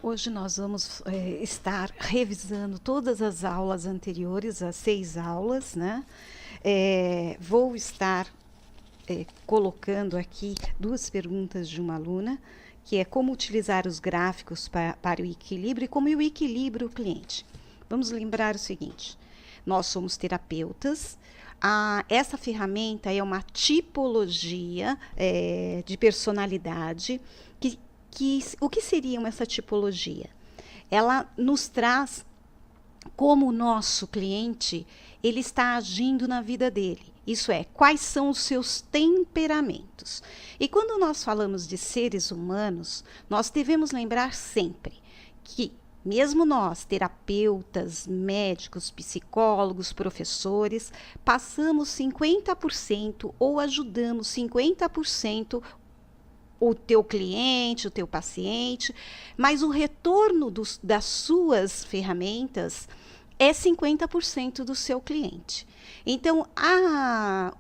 Hoje nós vamos estar revisando todas as aulas anteriores, as 6 aulas, né? Vou estar colocando aqui 2 perguntas de uma aluna, que é como utilizar os gráficos para o equilíbrio e como eu equilibro o cliente. Vamos lembrar o seguinte: nós somos terapeutas. Essa ferramenta é uma tipologia de personalidade o que seria essa tipologia? Ela nos traz como o nosso cliente ele está agindo na vida dele. Isso é, quais são os seus temperamentos. E quando nós falamos de seres humanos, nós devemos lembrar sempre que mesmo nós, terapeutas, médicos, psicólogos, professores, passamos 50% ou ajudamos 50% o teu cliente, o teu paciente, mas o retorno das suas ferramentas é 50% do seu cliente. Então,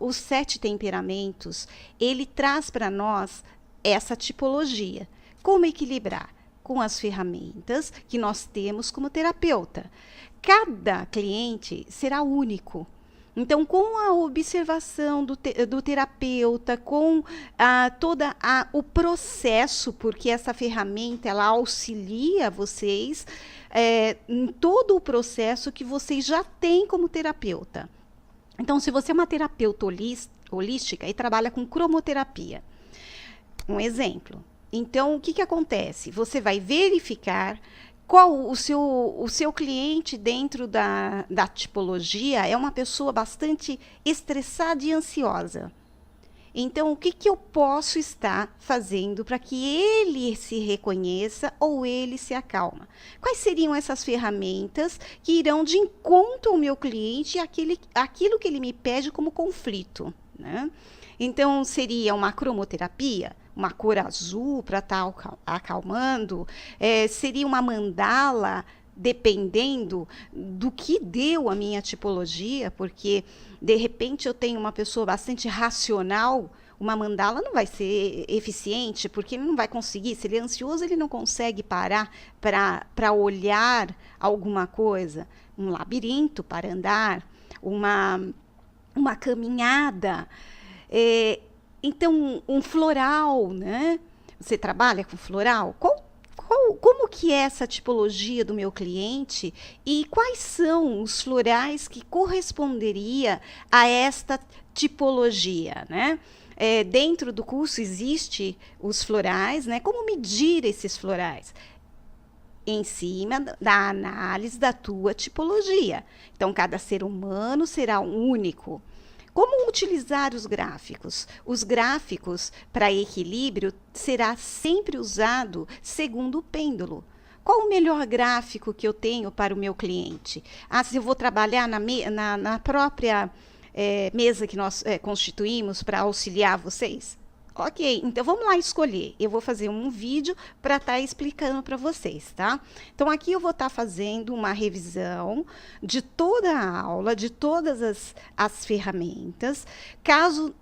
os 7 temperamentos, ele traz para nós essa tipologia. Como equilibrar? Com as ferramentas que nós temos como terapeuta. Cada cliente será único. Então, com a observação do terapeuta, com todo o processo, porque essa ferramenta ela auxilia vocês em todo o processo que vocês já têm como terapeuta. Então, se você é uma terapeuta holística e trabalha com cromoterapia, um exemplo. Então, o que acontece? Você vai verificar qual o seu cliente dentro da tipologia é uma pessoa bastante estressada e ansiosa. Então, o que eu posso estar fazendo para que ele se reconheça ou ele se acalma? Quais seriam essas ferramentas que irão de encontro ao meu cliente e aquilo que ele me pede como conflito, né? Então, seria uma cromoterapia, uma cor azul para estar acalmando, seria uma mandala, dependendo do que deu a minha tipologia, porque de repente eu tenho uma pessoa bastante racional, uma mandala não vai ser eficiente, porque ele não vai conseguir, se ele é ansioso, ele não consegue parar para olhar alguma coisa. Um labirinto para andar, uma caminhada. Então, um floral, né? Você trabalha com floral? Como que é essa tipologia do meu cliente e quais são os florais que corresponderia a esta tipologia, né? Dentro do curso existe os florais, né? Como medir esses florais? Em cima da análise da tua tipologia. Então, cada ser humano será único. Como utilizar os gráficos? Os gráficos para equilíbrio será sempre usado segundo o pêndulo. Qual o melhor gráfico que eu tenho para o meu cliente? Se eu vou trabalhar na própria mesa que nós constituímos para auxiliar vocês? Ok, então vamos lá escolher. Eu vou fazer um vídeo para estar explicando para vocês, tá? Então, aqui eu vou estar fazendo uma revisão de toda a aula, de todas as ferramentas. Caso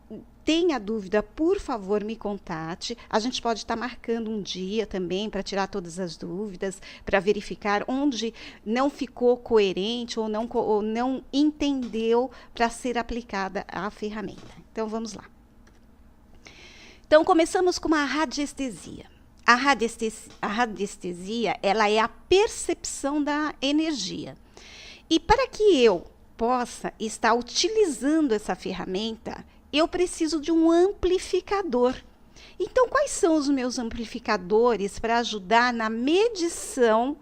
tenha dúvida, por favor, me contate. A gente pode estar marcando um dia também para tirar todas as dúvidas, para verificar onde não ficou coerente ou não entendeu para ser aplicada a ferramenta. Então, vamos lá. Então, começamos com a radiestesia. A radiestesia, ela é a percepção da energia. E para que eu possa estar utilizando essa ferramenta, eu preciso de um amplificador. Então, quais são os meus amplificadores para ajudar na medição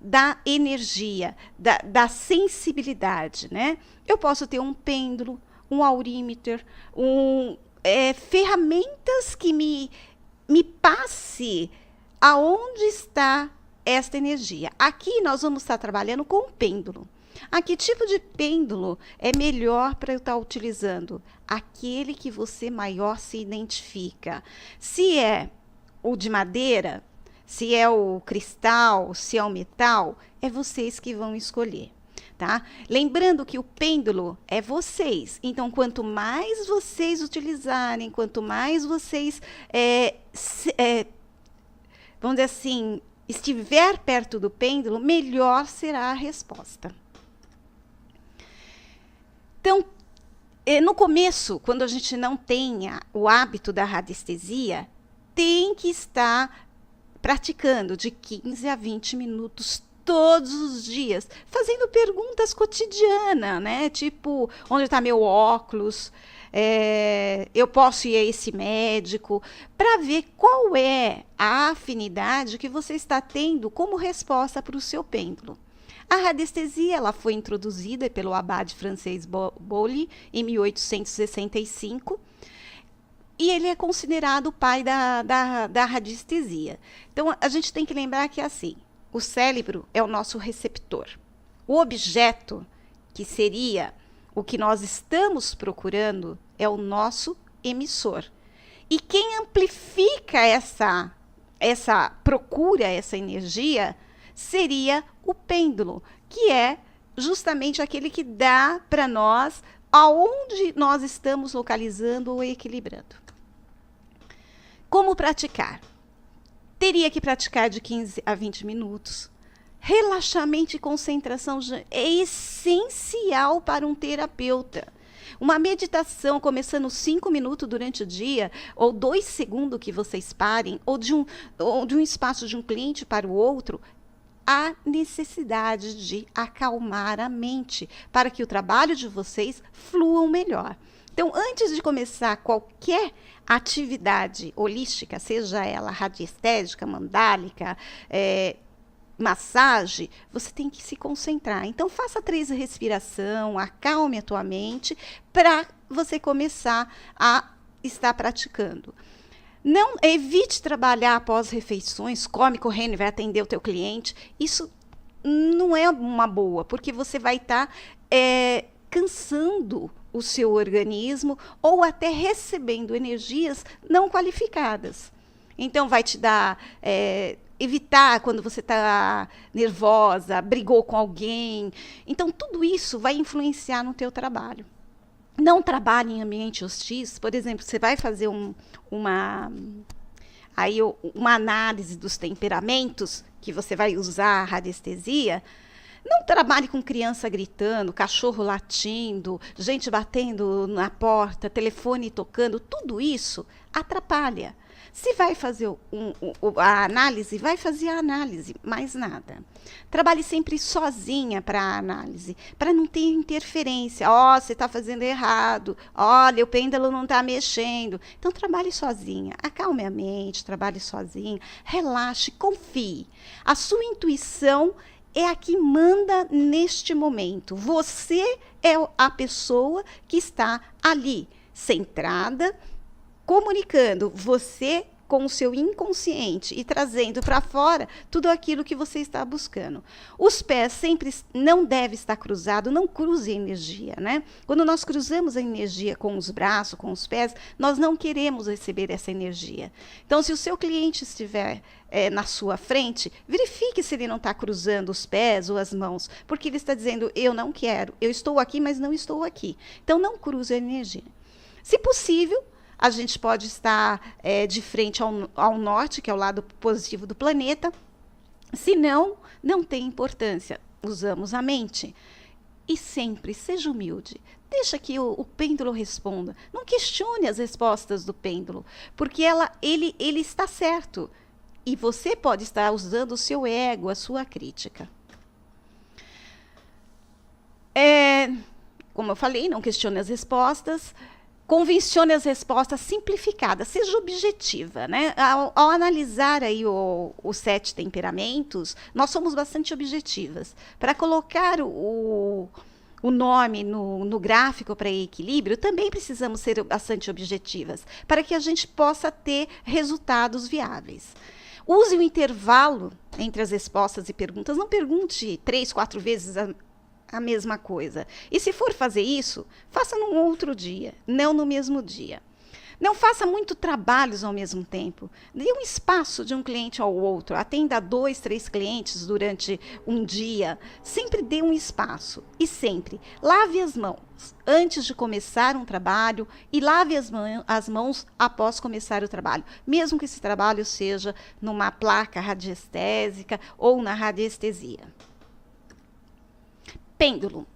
da energia, da sensibilidade, né? Eu posso ter um pêndulo, um aurímeter, ferramentas que me passe aonde está esta energia. Aqui nós vamos estar trabalhando com o pêndulo. A que tipo de pêndulo é melhor para eu estar utilizando? Aquele que você maior se identifica. Se é o de madeira, se é o cristal, se é o metal, é vocês que vão escolher. Tá? Lembrando que o pêndulo é vocês. Então, quanto mais vocês utilizarem, quanto mais vocês, vamos dizer assim, estiver perto do pêndulo, melhor será a resposta. Então, no começo, quando a gente não tenha o hábito da radiestesia, tem que estar praticando de 15 a 20 minutos todos os dias, fazendo perguntas cotidianas, né? Tipo, onde está meu óculos? Eu posso ir a esse médico, para ver qual é a afinidade que você está tendo como resposta para o seu pêndulo. A radiestesia ela foi introduzida pelo abade francês Boulle em 1865 e ele é considerado o pai da radiestesia. Então, a gente tem que lembrar que é assim, o cérebro é o nosso receptor. O objeto, que seria o que nós estamos procurando, é o nosso emissor. E quem amplifica essa procura, essa energia, seria o pêndulo, que é justamente aquele que dá para nós aonde nós estamos localizando ou equilibrando. Como praticar? Teria que praticar de 15 a 20 minutos. Relaxamento e concentração é essencial para um terapeuta. Uma meditação começando 5 minutos durante o dia, ou 2 segundos que vocês parem, ou de um espaço de um cliente para o outro, há necessidade de acalmar a mente para que o trabalho de vocês flua melhor. Então, antes de começar qualquer atividade holística, seja ela radiestésica, mandálica, massagem, você tem que se concentrar. Então, faça 3 respirações, acalme a tua mente para você começar a estar praticando. Não evite trabalhar após refeições, come correndo e vai atender o teu cliente. Isso não é uma boa, porque você vai estar cansando o seu organismo ou até recebendo energias não qualificadas. Então, vai te dar... evitar quando você está nervosa, brigou com alguém. Então, tudo isso vai influenciar no teu trabalho. Não trabalhe em ambiente hostis. Por exemplo, você vai fazer uma análise dos temperamentos, que você vai usar a radiestesia. Não trabalhe com criança gritando, cachorro latindo, gente batendo na porta, telefone tocando. Tudo isso atrapalha. Se vai fazer a análise, vai fazer a análise, mais nada. Trabalhe sempre sozinha para a análise, para não ter interferência. Você está fazendo errado. Olha, o pêndulo não está mexendo. Então, trabalhe sozinha. Acalme a mente, trabalhe sozinha. Relaxe, confie. A sua intuição é a que manda neste momento. Você é a pessoa que está ali, centrada, comunicando você com o seu inconsciente e trazendo para fora tudo aquilo que você está buscando. Os pés sempre não devem estar cruzados, não cruze a energia, né? Quando nós cruzamos a energia com os braços, com os pés, nós não queremos receber essa energia. Então, se o seu cliente estiver na sua frente, verifique se ele não está cruzando os pés ou as mãos, porque ele está dizendo, eu não quero, eu estou aqui, mas não estou aqui. Então, não cruze a energia. Se possível, a gente pode estar de frente ao norte, que é o lado positivo do planeta. Se não, não tem importância. Usamos a mente. E sempre seja humilde. Deixa que o pêndulo responda. Não questione as respostas do pêndulo, porque ele está certo. E você pode estar usando o seu ego, a sua crítica. Como eu falei, não questione as respostas. Convencione as respostas simplificadas, seja objetiva, né? Ao analisar aí os 7 temperamentos, nós somos bastante objetivas. Para colocar o nome no gráfico para equilíbrio, também precisamos ser bastante objetivas, para que a gente possa ter resultados viáveis. Use o intervalo entre as respostas e perguntas. Não pergunte 3, 4 vezes a mesma coisa. E se for fazer isso, faça num outro dia, não no mesmo dia. Não faça muito trabalhos ao mesmo tempo. Dê um espaço de um cliente ao outro. Atenda 2, 3 clientes durante um dia. Sempre dê um espaço. E sempre lave as mãos antes de começar um trabalho e lave as mãos após começar o trabalho. Mesmo que esse trabalho seja numa placa radiestésica ou na radiestesia. Pêndulo.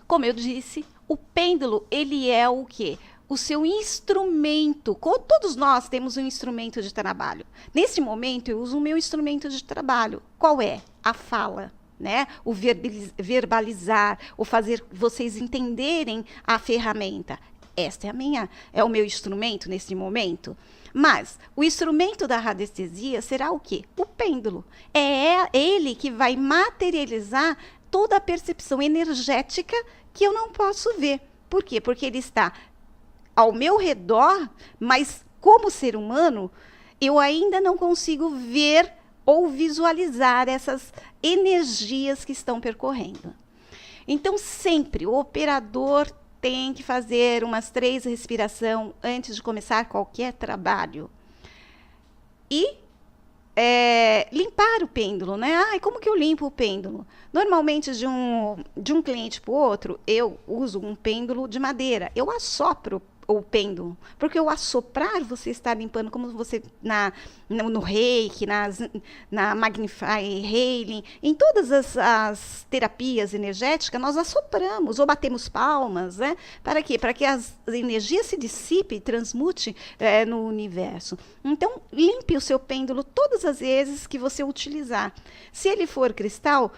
Como eu disse, o pêndulo, ele é o quê? O seu instrumento. Todos nós temos um instrumento de trabalho. Nesse momento, eu uso o meu instrumento de trabalho. Qual é? A fala, né? O verbalizar, o fazer vocês entenderem a ferramenta. Esta é o meu instrumento nesse momento. Mas o instrumento da radiestesia será o quê? O pêndulo. É ele que vai materializar toda a percepção energética que eu não posso ver. Por quê? Porque ele está ao meu redor, mas como ser humano, eu ainda não consigo ver ou visualizar essas energias que estão percorrendo. Então, sempre o operador tem que fazer umas 3 respirações antes de começar qualquer trabalho. E limpar o pêndulo, né? E como que eu limpo o pêndulo? Normalmente, de um cliente para o outro, eu uso um pêndulo de madeira. Eu assopro o pêndulo, porque o assoprar você está limpando, como você no reiki, na Magnify Healing, em todas as terapias energéticas, nós assopramos ou batemos palmas, né? Para quê? Para que as energias se dissipem e transmute no universo. Então, limpe o seu pêndulo todas as vezes que você utilizar. Se ele for cristal,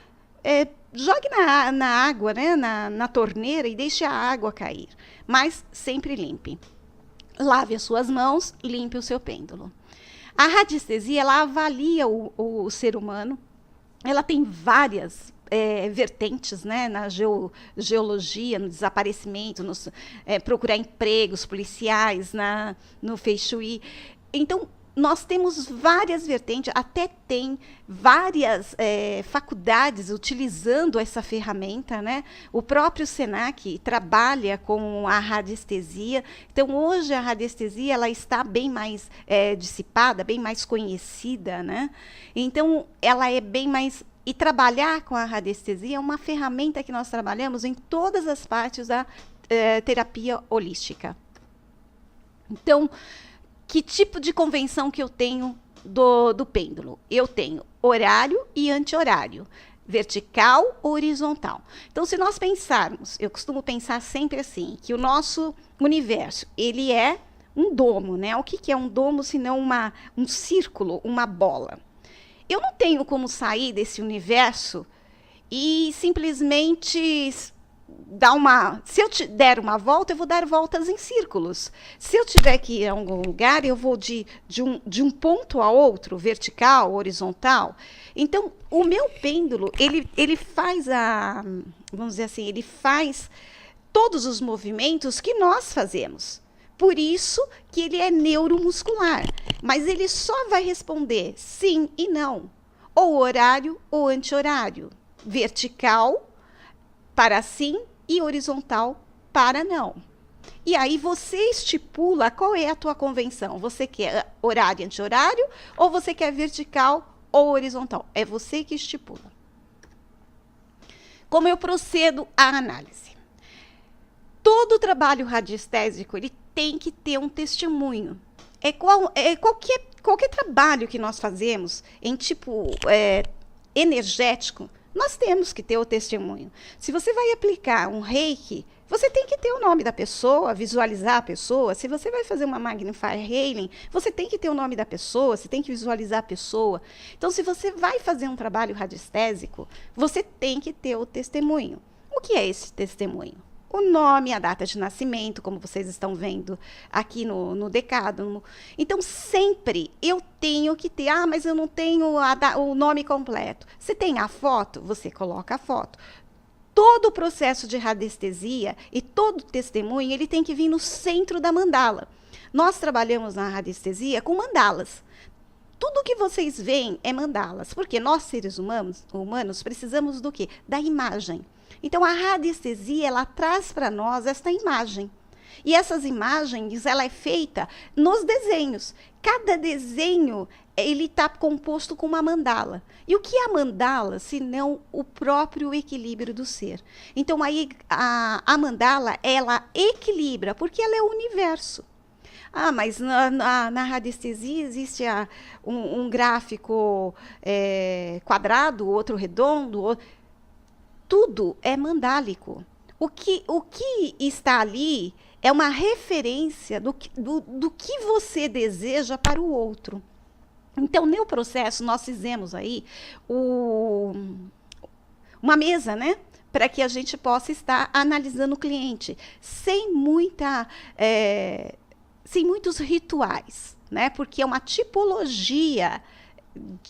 jogue na água, né? na torneira e deixe a água cair. Mas sempre limpe. Lave as suas mãos, limpe o seu pêndulo. A radiestesia, ela avalia o ser humano. Ela tem várias vertentes, né? Na geologia, no desaparecimento, procurar empregos policiais, no Feng Shui. Então, nós temos várias vertentes, até tem várias faculdades utilizando essa ferramenta, né? O próprio Senac trabalha com a radiestesia. Então, hoje a radiestesia ela está bem mais dissipada, bem mais conhecida, né? Então, ela é bem mais... E trabalhar com a radiestesia é uma ferramenta que nós trabalhamos em todas as partes da terapia holística. Então, que tipo de convenção que eu tenho do pêndulo? Eu tenho horário e anti-horário, vertical ou horizontal. Então, se nós pensarmos, eu costumo pensar sempre assim, que o nosso universo, ele é um domo, né? O que é um domo se não um círculo, uma bola? Eu não tenho como sair desse universo e simplesmente... se eu der uma volta, eu vou dar voltas em círculos. Se eu tiver que ir a algum lugar, eu vou de um ponto a outro, vertical, horizontal. Então, o meu pêndulo, ele faz vamos dizer assim, ele faz todos os movimentos que nós fazemos. Por isso que ele é neuromuscular. Mas ele só vai responder sim e não. Ou horário ou anti-horário. Vertical para sim e horizontal para não. E aí você estipula qual é a tua convenção. Você quer horário e anti-horário ou você quer vertical ou horizontal? É você que estipula. Como eu procedo a análise? Todo trabalho radiestésico ele tem que ter um testemunho. Qualquer trabalho que nós fazemos em tipo energético, nós temos que ter o testemunho. Se você vai aplicar um reiki, você tem que ter o nome da pessoa, visualizar a pessoa. Se você vai fazer uma Magnify Healing, você tem que ter o nome da pessoa, você tem que visualizar a pessoa. Então, se você vai fazer um trabalho radiestésico, você tem que ter o testemunho. O que é esse testemunho? O nome, a data de nascimento, como vocês estão vendo aqui no decálogo. Então, sempre eu tenho que ter, mas eu não tenho o nome completo. Se tem a foto, você coloca a foto. Todo o processo de radiestesia e todo testemunho, ele tem que vir no centro da mandala. Nós trabalhamos na radiestesia com mandalas. Tudo que vocês veem é mandalas, porque nós, seres humanos precisamos do quê? Da imagem. Então, a radiestesia, ela traz para nós esta imagem. E essas imagens, ela é feita nos desenhos. Cada desenho, ele está composto com uma mandala. E o que é a mandala, se não o próprio equilíbrio do ser? Então, aí, a mandala, ela equilibra, porque ela é o universo. Ah, mas na radiestesia existe um gráfico quadrado, outro redondo, tudo é mandálico. O que está ali é uma referência do que você deseja para o outro. Então, no processo, nós fizemos aí uma mesa, né? Para que a gente possa estar analisando o cliente, sem muitos rituais, né? Porque é uma tipologia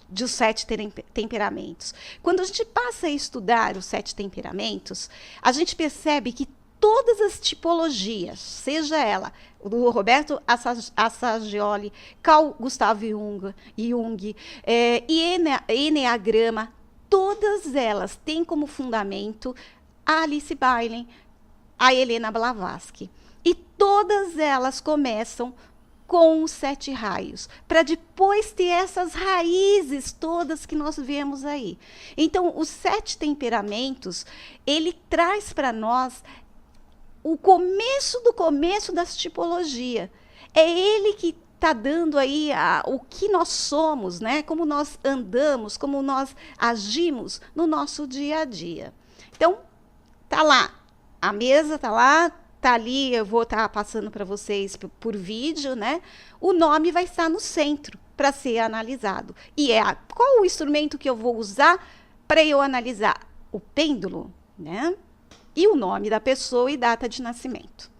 dos 7 temperamentos. Quando a gente passa a estudar os 7 temperamentos, a gente percebe que todas as tipologias, seja ela do Roberto Assagioli, Carl Gustav Jung, Enneagrama, todas elas têm como fundamento a Alice Bailey, a Helena Blavatsky. E todas elas começam com os 7 raios, para depois ter essas raízes todas que nós vemos aí. Então, os 7 temperamentos, ele traz para nós o começo do começo das tipologias. É ele que está dando aí o que nós somos, né? Como nós andamos, como nós agimos no nosso dia a dia. Então, tá lá, a mesa tá lá, tá ali, eu vou estar passando para vocês por vídeo, né? O nome vai estar no centro para ser analisado. E qual o instrumento que eu vou usar para eu analisar? O pêndulo, né? E o nome da pessoa e data de nascimento.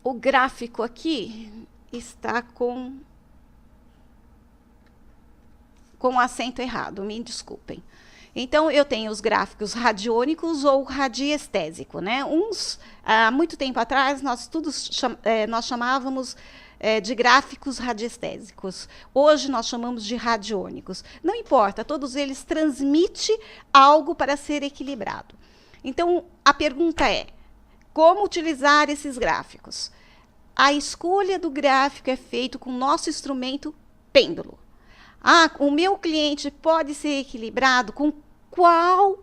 O gráfico aqui está com acento errado, me desculpem. Então, eu tenho os gráficos radiônicos ou radiestésico, né? Há muito tempo atrás, nós chamávamos de gráficos radiestésicos. Hoje, nós chamamos de radiônicos. Não importa, todos eles transmitem algo para ser equilibrado. Então, a pergunta é, como utilizar esses gráficos? A escolha do gráfico é feita com o nosso instrumento pêndulo. O meu cliente pode ser equilibrado com qual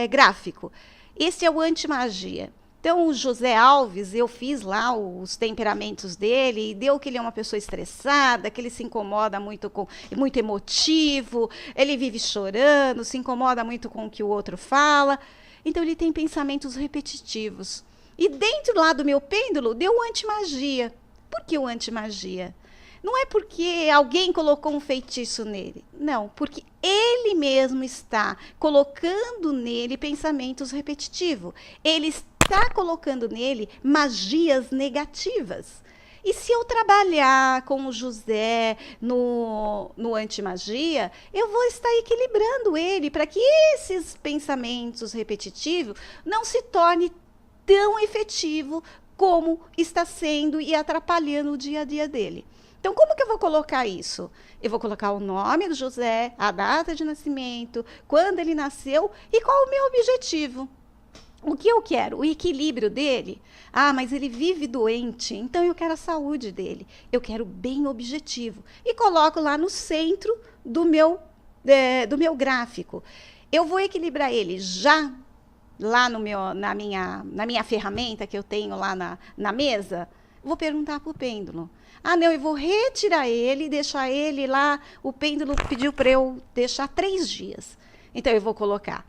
gráfico? Esse é o anti-magia. Então, o José Alves, eu fiz lá os temperamentos dele, e deu que ele é uma pessoa estressada, que ele se incomoda muito muito emotivo, ele vive chorando, se incomoda muito com o que o outro fala. Então, ele tem pensamentos repetitivos. E dentro lá do meu pêndulo, deu o anti-magia. Por que o anti-magia? Não é porque alguém colocou um feitiço nele. Não, porque ele mesmo está colocando nele pensamentos repetitivos. Ele está colocando nele magias negativas. E se eu trabalhar com o José no anti-magia, eu vou estar equilibrando ele para que esses pensamentos repetitivos não se tornem tão efetivo como está sendo e atrapalhando o dia a dia dele. Então, como que eu vou colocar isso? Eu vou colocar o nome do José, a data de nascimento, quando ele nasceu e qual o meu objetivo. O que eu quero? O equilíbrio dele? Mas ele vive doente, então eu quero a saúde dele. Eu quero bem objetivo. E coloco lá no centro do meu gráfico. Eu vou equilibrar ele já lá na minha ferramenta que eu tenho lá na mesa. Vou perguntar para o pêndulo. Não, eu vou retirar ele, deixar ele lá. O pêndulo pediu para eu deixar 3 dias. Então, eu vou colocar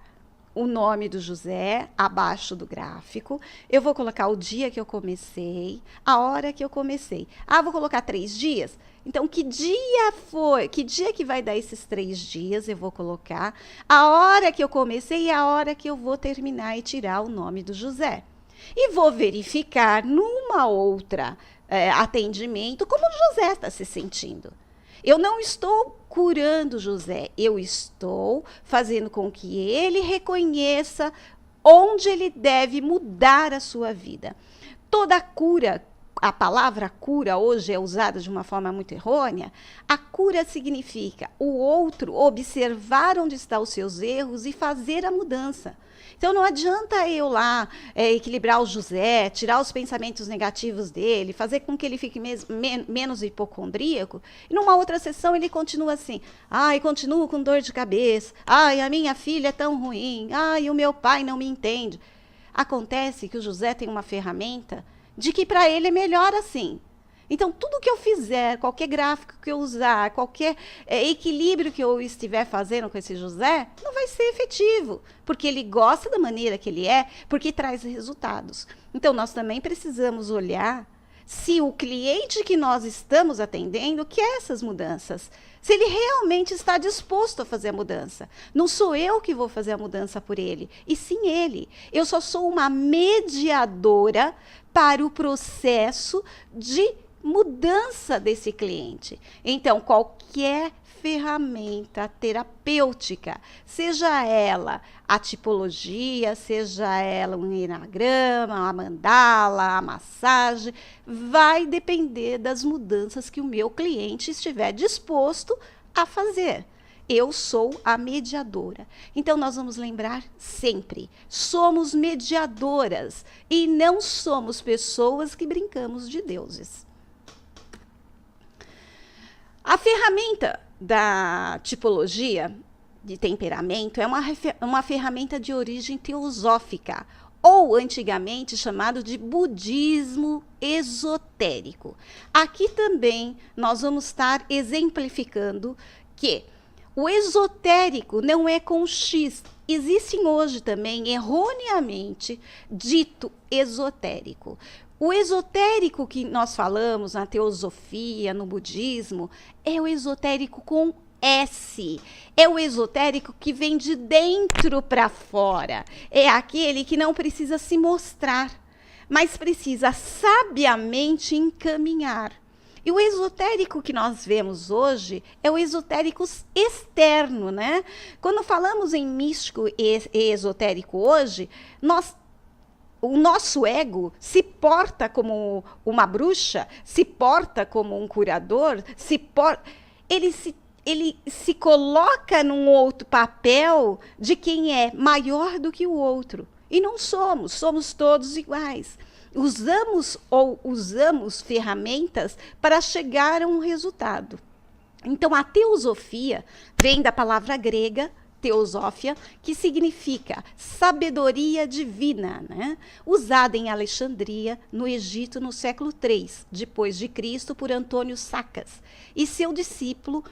o nome do José abaixo do gráfico. Eu vou colocar o dia que eu comecei, a hora que eu comecei. Vou colocar 3 dias? Então, que dia foi? Que dia que vai dar esses 3 dias? Eu vou colocar a hora que eu comecei e a hora que eu vou terminar e tirar o nome do José. E vou verificar numa outra atendimento como o José está se sentindo. Eu não estou curando José, eu estou fazendo com que ele reconheça onde ele deve mudar a sua vida. Toda cura a palavra cura hoje é usada de uma forma muito errônea, a cura significa o outro observar onde estão os seus erros e fazer a mudança. Então, não adianta eu lá equilibrar o José, tirar os pensamentos negativos dele, fazer com que ele fique menos hipocondríaco, e numa outra sessão ele continua assim, ai, continuo com dor de cabeça, ai, a minha filha é tão ruim, ai, o meu pai não me entende. Acontece que o José tem uma ferramenta de que para ele é melhor assim. Então, tudo que eu fizer, qualquer gráfico que eu usar, qualquer equilíbrio que eu estiver fazendo com esse José, não vai ser efetivo, porque ele gosta da maneira que ele é, porque traz resultados. Então, nós também precisamos olhar se o cliente que nós estamos atendendo quer essas mudanças, se ele realmente está disposto a fazer a mudança. Não sou eu que vou fazer a mudança por ele, e sim ele. Eu só sou uma mediadora para o processo de mudança desse cliente. Então, qualquer ferramenta terapêutica, seja ela a tipologia, seja ela um enagrama, a mandala, a massagem, vai depender das mudanças que o meu cliente estiver disposto a fazer. Eu sou a mediadora. Então, nós vamos lembrar sempre, somos mediadoras e não somos pessoas que brincamos de deuses. A ferramenta da tipologia de temperamento é uma ferramenta de origem teosófica, ou antigamente chamado de budismo esotérico. Aqui também nós vamos estar exemplificando que o esotérico não é com X. Existem hoje também, erroneamente, dito esotérico. O esotérico que nós falamos na teosofia, no budismo, é o esotérico com S. É o esotérico que vem de dentro para fora. É aquele que não precisa se mostrar, mas precisa sabiamente encaminhar. E o esotérico que nós vemos hoje é o esotérico externo, né? Quando falamos em místico e esotérico hoje, o nosso ego se porta como uma bruxa, se porta como um curador, ele se coloca num outro papel de quem é maior do que o outro. E não somos todos iguais. Usamos ferramentas para chegar a um resultado. Então, a teosofia vem da palavra grega teosófia, que significa sabedoria divina, né? Usada em Alexandria, no Egito, no século III, depois de Cristo, por Antônio Sacas, e seu discípulo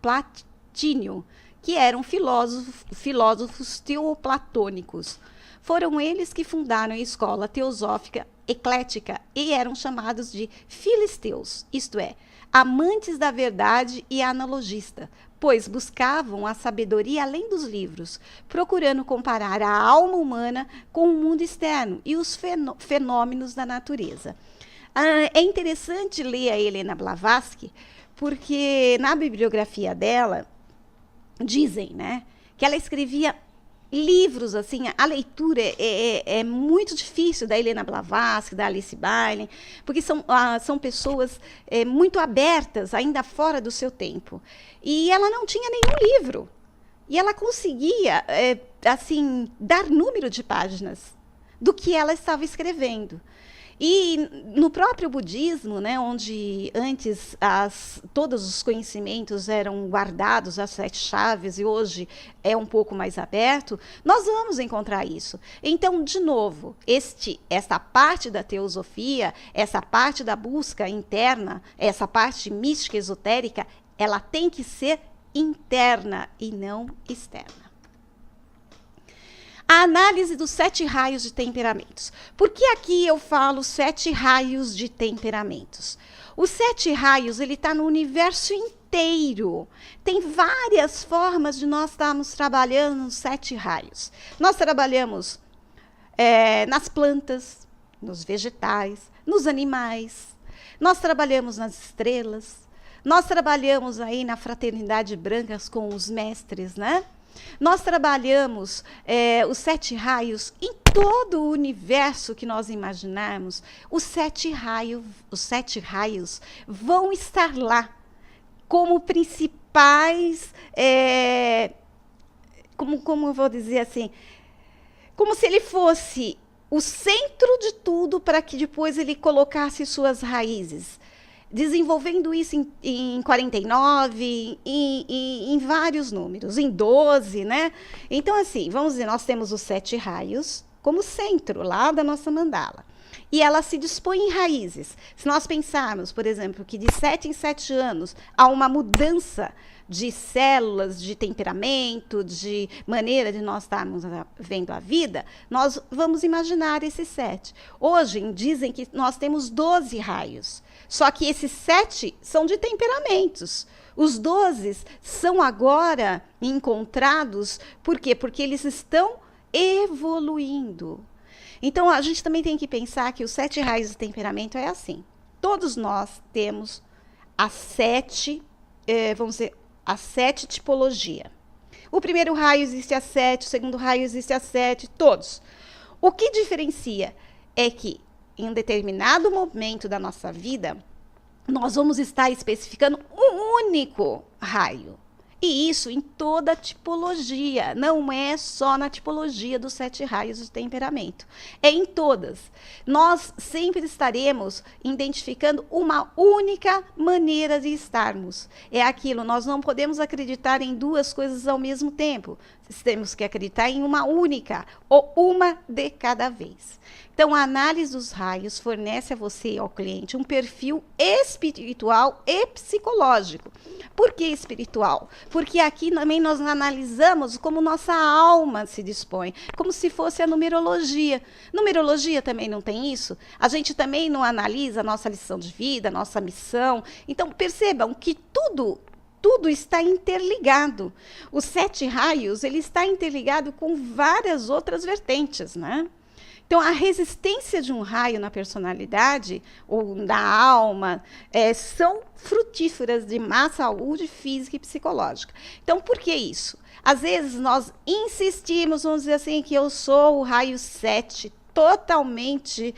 Platínio, que eram filósofos teoplatônicos. Foram eles que fundaram a escola teosófica eclética e eram chamados de filisteus, isto é, amantes da verdade e analogista, pois buscavam a sabedoria além dos livros, procurando comparar a alma humana com o mundo externo e os fenômenos da natureza. É interessante ler a Helena Blavatsky, porque na bibliografia dela dizem, né, que ela escrevia livros, assim, a leitura é muito difícil da Helena Blavatsky, da Alice Bailey, porque são pessoas muito abertas, ainda fora do seu tempo. E ela não tinha nenhum livro. E ela conseguia, assim, dar número de páginas do que ela estava escrevendo. E no próprio budismo, né, onde antes todos os conhecimentos eram guardados, as 7 chaves, e hoje é um pouco mais aberto, nós vamos encontrar isso. Então, de novo, esta parte da teosofia, essa parte da busca interna, essa parte mística esotérica, ela tem que ser interna e não externa. A análise dos 7 raios de temperamentos. Por que aqui eu falo 7 raios de temperamentos? Os 7 raios, ele está no universo inteiro. Tem várias formas de nós estarmos trabalhando nos 7 raios. Nós trabalhamos nas plantas, nos vegetais, nos animais. Nós trabalhamos nas estrelas. Nós trabalhamos aí na fraternidade brancas com os mestres, né? Nós trabalhamos os 7 raios em todo o universo que nós imaginarmos. Os 7 raios vão estar lá como principais, como eu vou dizer assim, como se ele fosse o centro de tudo para que depois ele colocasse suas raízes. Desenvolvendo isso em 49, em vários números, em 12, né? Então, assim, vamos dizer, nós temos os 7 raios como centro lá da nossa mandala. E ela se dispõe em raízes. Se nós pensarmos, por exemplo, que de 7 em 7 anos há uma mudança de células, de temperamento, de maneira de nós estarmos vendo a vida, nós vamos imaginar esses 7. Hoje, dizem que nós temos 12 raios. Só que esses 7 são de temperamentos. Os 12 são agora encontrados, por quê? Porque eles estão evoluindo. Então, a gente também tem que pensar que os 7 raios de temperamento é assim. Todos nós temos as 7, vamos dizer, as 7 tipologias. O primeiro raio existe a 7, o segundo raio existe a 7, todos. O que diferencia é que em um determinado momento da nossa vida, nós vamos estar especificando um único raio. E isso em toda a tipologia, não é só na tipologia dos 7 raios de temperamento, é em todas. Nós sempre estaremos identificando uma única maneira de estarmos. É aquilo, nós não podemos acreditar em 2 coisas ao mesmo tempo. Temos que acreditar em uma única, ou uma de cada vez. Então, a análise dos raios fornece a você e ao cliente um perfil espiritual e psicológico. Por que espiritual? Porque aqui também nós analisamos como nossa alma se dispõe, como se fosse a numerologia. Numerologia também não tem isso? A gente também não analisa a nossa lição de vida, a nossa missão. Então, percebam que tudo está interligado. Os 7 raios, ele está interligado com várias outras vertentes, né? Então, a resistência de um raio na personalidade ou na alma são frutíferas de má saúde física e psicológica. Então, por que isso? Às vezes, nós insistimos, vamos dizer assim, que eu sou o raio 7, totalmente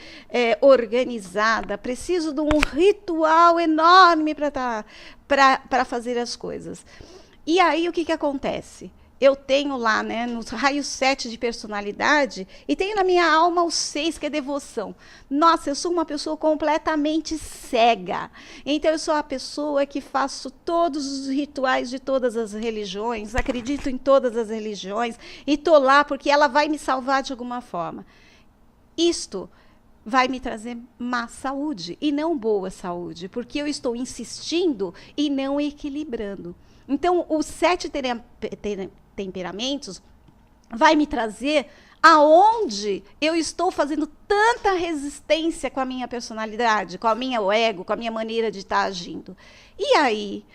organizada, preciso de um ritual enorme para fazer as coisas. E aí, o que acontece? Eu tenho lá, né, no raio 7 de personalidade, e tenho na minha alma o 6, que é devoção. Nossa, eu sou uma pessoa completamente cega. Então, eu sou a pessoa que faço todos os rituais de todas as religiões, acredito em todas as religiões, e estou lá porque ela vai me salvar de alguma forma. Isto vai me trazer má saúde e não boa saúde, porque eu estou insistindo e não equilibrando. Então, os 7 temperamentos vai me trazer aonde eu estou fazendo tanta resistência com a minha personalidade, com a minha ego, com a minha maneira de estar agindo. E aí,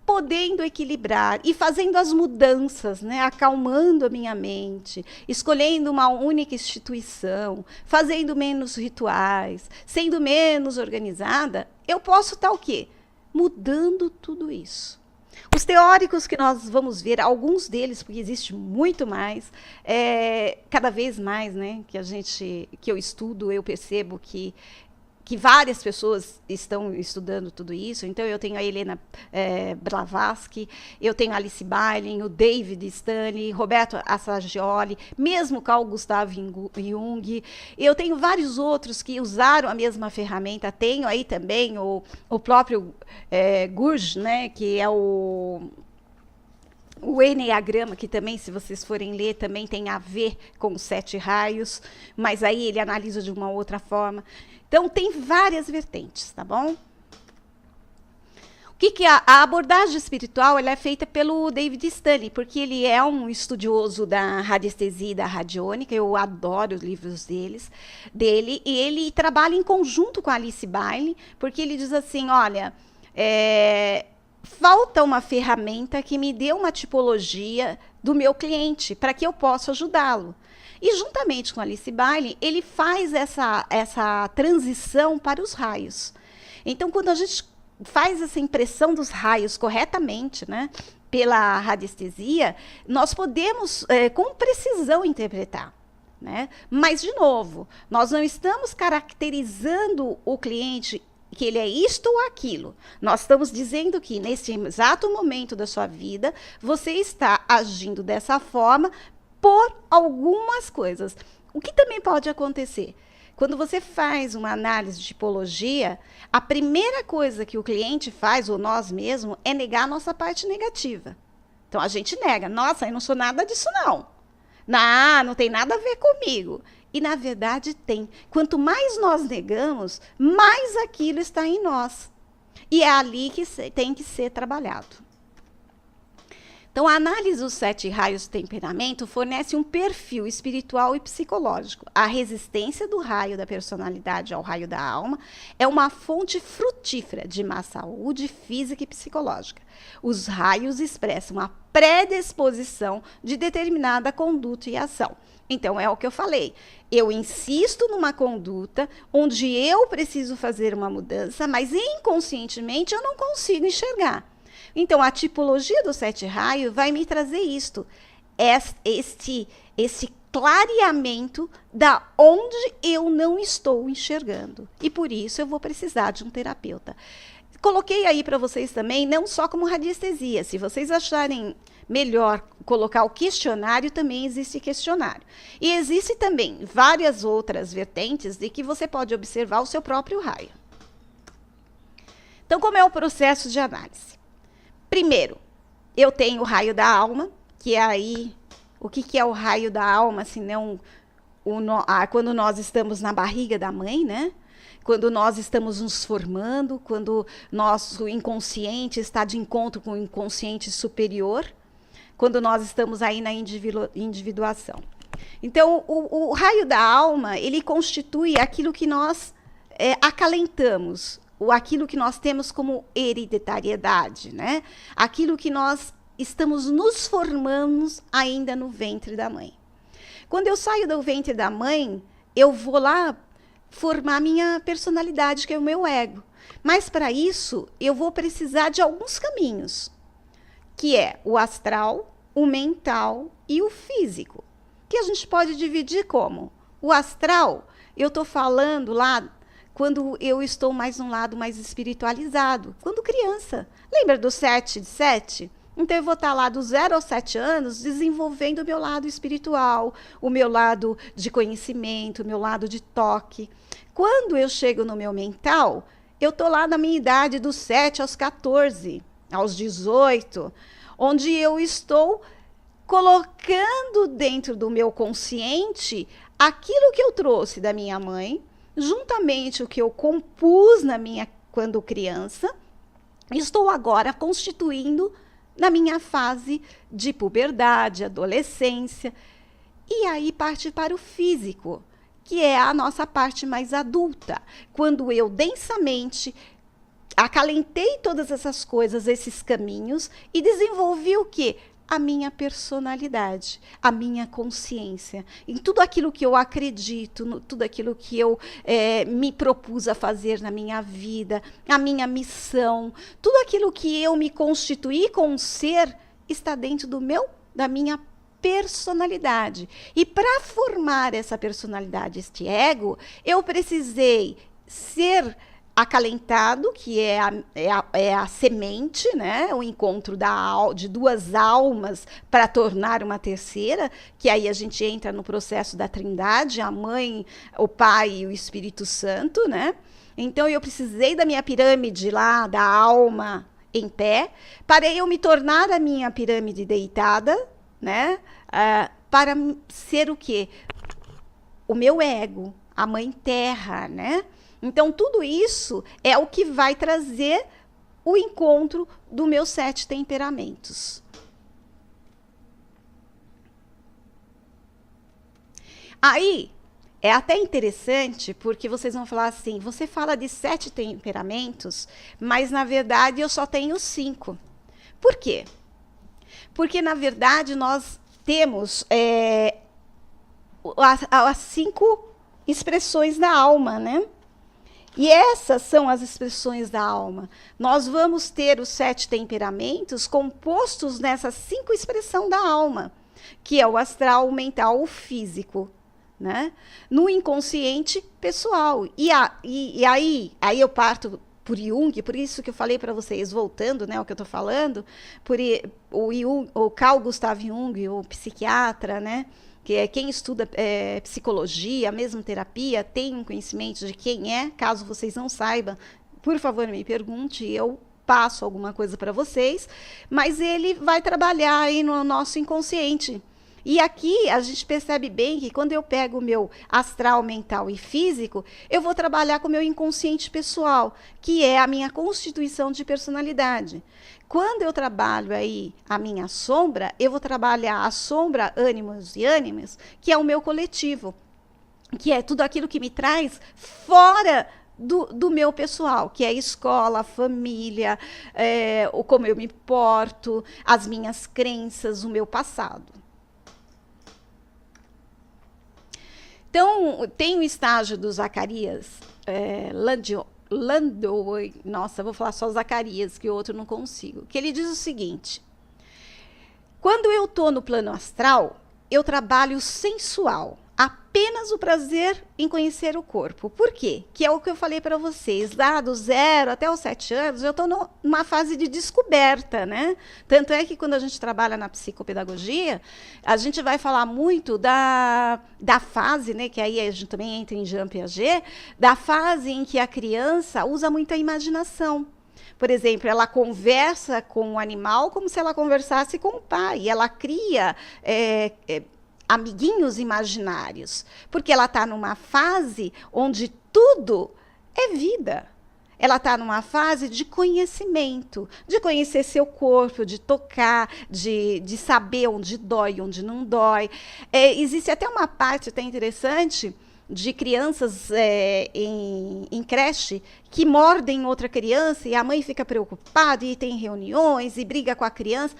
podendo equilibrar e fazendo as mudanças, né, acalmando a minha mente, escolhendo uma única instituição, fazendo menos rituais, sendo menos organizada, eu posso estar o quê? Mudando tudo isso. Os teóricos que nós vamos ver, alguns deles, porque existe muito mais, cada vez mais, né, que eu estudo, eu percebo que várias pessoas estão estudando tudo isso. Então, eu tenho a Helena Blavatsky, eu tenho a Alice Bailey, o David Stanley, Roberto Assagioli, mesmo Carl Gustav Jung. Eu tenho vários outros que usaram a mesma ferramenta. Tenho aí também o próprio Gurdjieff, né, que é o Enneagrama, que também, se vocês forem ler, também tem a ver com os 7 raios, mas aí ele analisa de uma outra forma. Então, tem várias vertentes, tá bom? O que a abordagem espiritual ela é feita pelo David Stanley, porque ele é um estudioso da radiestesia e da radiônica. Eu adoro os livros dele, e ele trabalha em conjunto com a Alice Bailey, porque ele diz assim, olha, falta uma ferramenta que me dê uma tipologia do meu cliente, para que eu possa ajudá-lo. E juntamente com Alice Bailey, ele faz essa transição para os raios. Então, quando a gente faz essa impressão dos raios corretamente, né, pela radiestesia, nós podemos, com precisão, interpretar. Né? Mas, de novo, nós não estamos caracterizando o cliente que ele é isto ou aquilo. Nós estamos dizendo que, nesse exato momento da sua vida, você está agindo dessa forma por algumas coisas. O que também pode acontecer? Quando você faz uma análise de tipologia, a primeira coisa que o cliente faz, ou nós mesmos, é negar a nossa parte negativa. Então, a gente nega. Nossa, eu não sou nada disso, não. Não tem nada a ver comigo. E, na verdade, tem. Quanto mais nós negamos, mais aquilo está em nós. E é ali que tem que ser trabalhado. Então, a análise dos 7 raios de temperamento fornece um perfil espiritual e psicológico. A resistência do raio da personalidade ao raio da alma é uma fonte frutífera de má saúde física e psicológica. Os raios expressam a predisposição de determinada conduta e ação. Então, é o que eu falei. Eu insisto numa conduta onde eu preciso fazer uma mudança, mas inconscientemente eu não consigo enxergar. Então, a tipologia do 7 raios vai me trazer isto, esse clareamento da onde eu não estou enxergando. E por isso eu vou precisar de um terapeuta. Coloquei aí para vocês também, não só como radiestesia. Se vocês acharem melhor colocar o questionário, também existe questionário. E existe também várias outras vertentes de que você pode observar o seu próprio raio. Então, como é o processo de análise? Primeiro, eu tenho o raio da alma, que é aí, o que é o raio da alma, se não quando nós estamos na barriga da mãe, né? Quando nós estamos nos formando, quando nosso inconsciente está de encontro com o inconsciente superior, quando nós estamos aí na individuação. Então, o raio da alma, ele constitui aquilo que nós acalentamos, aquilo que nós temos como hereditariedade, né? Aquilo que nós estamos nos formando ainda no ventre da mãe. Quando eu saio do ventre da mãe, eu vou lá formar minha personalidade, que é o meu ego. Mas para isso, eu vou precisar de alguns caminhos, que é o astral, o mental e o físico, que a gente pode dividir como? O astral, eu estou falando lá quando eu estou mais num lado mais espiritualizado, quando criança. Lembra do 7 de 7? Então, eu vou estar lá dos 0 aos 7 anos desenvolvendo o meu lado espiritual, o meu lado de conhecimento, o meu lado de toque. Quando eu chego no meu mental, eu estou lá na minha idade dos 7 aos 14, aos 18, onde eu estou colocando dentro do meu consciente aquilo que eu trouxe da minha mãe, juntamente o que eu compus quando criança, estou agora constituindo na minha fase de puberdade, adolescência, e aí parte para o físico, que é a nossa parte mais adulta, quando eu densamente acalentei todas essas coisas, esses caminhos, e desenvolvi o quê? A minha personalidade, a minha consciência, em tudo aquilo que eu acredito, tudo aquilo que eu me propus a fazer na minha vida, a minha missão, tudo aquilo que eu me constituí com um ser está dentro da minha personalidade. E para formar essa personalidade, este ego, eu precisei ser acalentado, que é a semente, né? O encontro de duas almas para tornar uma terceira, que aí a gente entra no processo da Trindade, a Mãe, o Pai e o Espírito Santo, né? Então, eu precisei da minha pirâmide lá, da alma em pé, para eu me tornar a minha pirâmide deitada, né? Para ser o quê? O meu ego, a Mãe Terra, né? Então, tudo isso é o que vai trazer o encontro dos meus 7 temperamentos. Aí, é até interessante, porque vocês vão falar assim, você fala de 7 temperamentos, mas, na verdade, eu só tenho 5. Por quê? Porque, na verdade, nós temos as 5 expressões da alma, né? E essas são as expressões da alma. Nós vamos ter os 7 temperamentos compostos nessas 5 expressões da alma, que é o astral, o mental, o físico, né? No inconsciente pessoal. E aí eu parto por Jung, por isso que eu falei para vocês, voltando, né, o que eu estou falando, o Carl Gustav Jung, o psiquiatra, né, que é quem estuda psicologia, mesmo terapia, tem um conhecimento de quem é. Caso vocês não saibam, por favor, me pergunte, eu passo alguma coisa para vocês, mas ele vai trabalhar aí no nosso inconsciente. E aqui a gente percebe bem que quando eu pego o meu astral, mental e físico, eu vou trabalhar com o meu inconsciente pessoal, que é a minha constituição de personalidade. Quando eu trabalho aí a minha sombra, eu vou trabalhar a sombra, ânimos e ânimas, que é o meu coletivo, que é tudo aquilo que me traz fora do meu pessoal, que é a escola, a família, como eu me porto, as minhas crenças, o meu passado. Então, tem o estágio do Zacarias Landau, nossa, vou falar só Zacarias, que o outro não consigo, que ele diz o seguinte: quando eu estou no plano astral, eu trabalho sensual, apenas o prazer em conhecer o corpo. Por quê? Que é o que eu falei para vocês, lá do 0 até os 7 anos, eu estou numa fase de descoberta, né? Tanto é que quando a gente trabalha na psicopedagogia, a gente vai falar muito da fase, né? Que aí a gente também entra em Jean Piaget, da fase em que a criança usa muita imaginação. Por exemplo, ela conversa com o animal como se ela conversasse com o pai. Ela cria amiguinhos imaginários, porque ela está numa fase onde tudo é vida. Ela está numa fase de conhecimento, de conhecer seu corpo, de tocar, de saber onde dói, onde não dói. Existe até uma parte até interessante de crianças em creche que mordem outra criança e a mãe fica preocupada e tem reuniões e briga com a criança.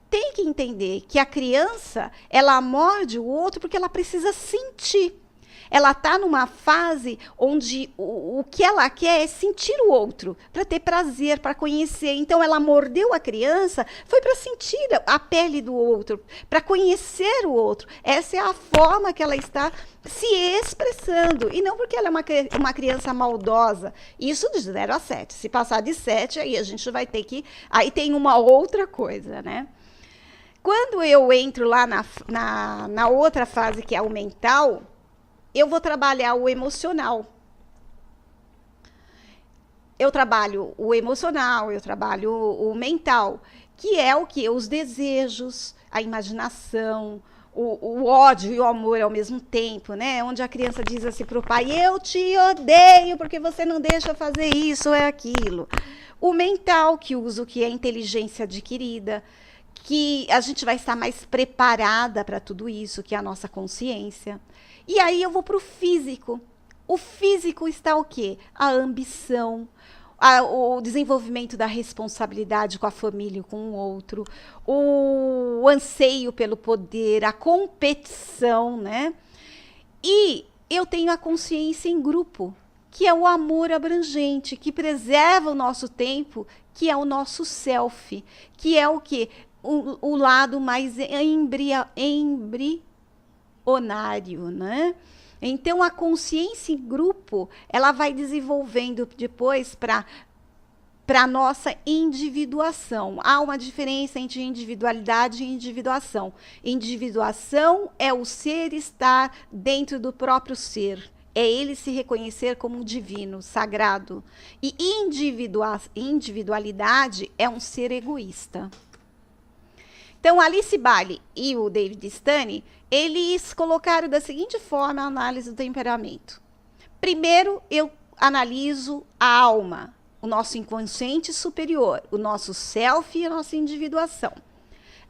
Tem que entender que a criança, ela morde o outro porque ela precisa sentir. Ela está numa fase onde o que ela quer é sentir o outro, para ter prazer, para conhecer. Então, ela mordeu a criança, foi para sentir a pele do outro, para conhecer o outro. Essa é a forma que ela está se expressando. E não porque ela é uma criança maldosa. Isso de 0 a 7. Se passar de 7, aí a gente vai ter que... Aí tem uma outra coisa, né? Quando eu entro lá na outra fase, que é o mental, eu vou trabalhar o emocional. Eu trabalho o emocional, eu trabalho o mental, que é o que? Os desejos, a imaginação, o ódio e o amor ao mesmo tempo, né? Onde a criança diz assim para o pai: eu te odeio porque você não deixa fazer isso ou aquilo. O mental, que usa o que é inteligência adquirida, que a gente vai estar mais preparada para tudo isso, que é a nossa consciência. E aí eu vou para o físico. O físico está o quê? A ambição, o desenvolvimento da responsabilidade com a família e com o outro, o anseio pelo poder, a competição, né? E eu tenho a consciência em grupo, que é o amor abrangente, que preserva o nosso tempo, que é o nosso self, que é o quê? O lado mais embrionário, né? Então, a consciência em grupo, ela vai desenvolvendo depois para a nossa individuação. Há uma diferença entre individualidade e individuação. Individuação é o ser estar dentro do próprio ser. É ele se reconhecer como divino, sagrado. E individualidade é um ser egoísta. Então, Alice Bailey e o David Stane, eles colocaram da seguinte forma a análise do temperamento. Primeiro, eu analiso a alma, o nosso inconsciente superior, o nosso self e a nossa individuação.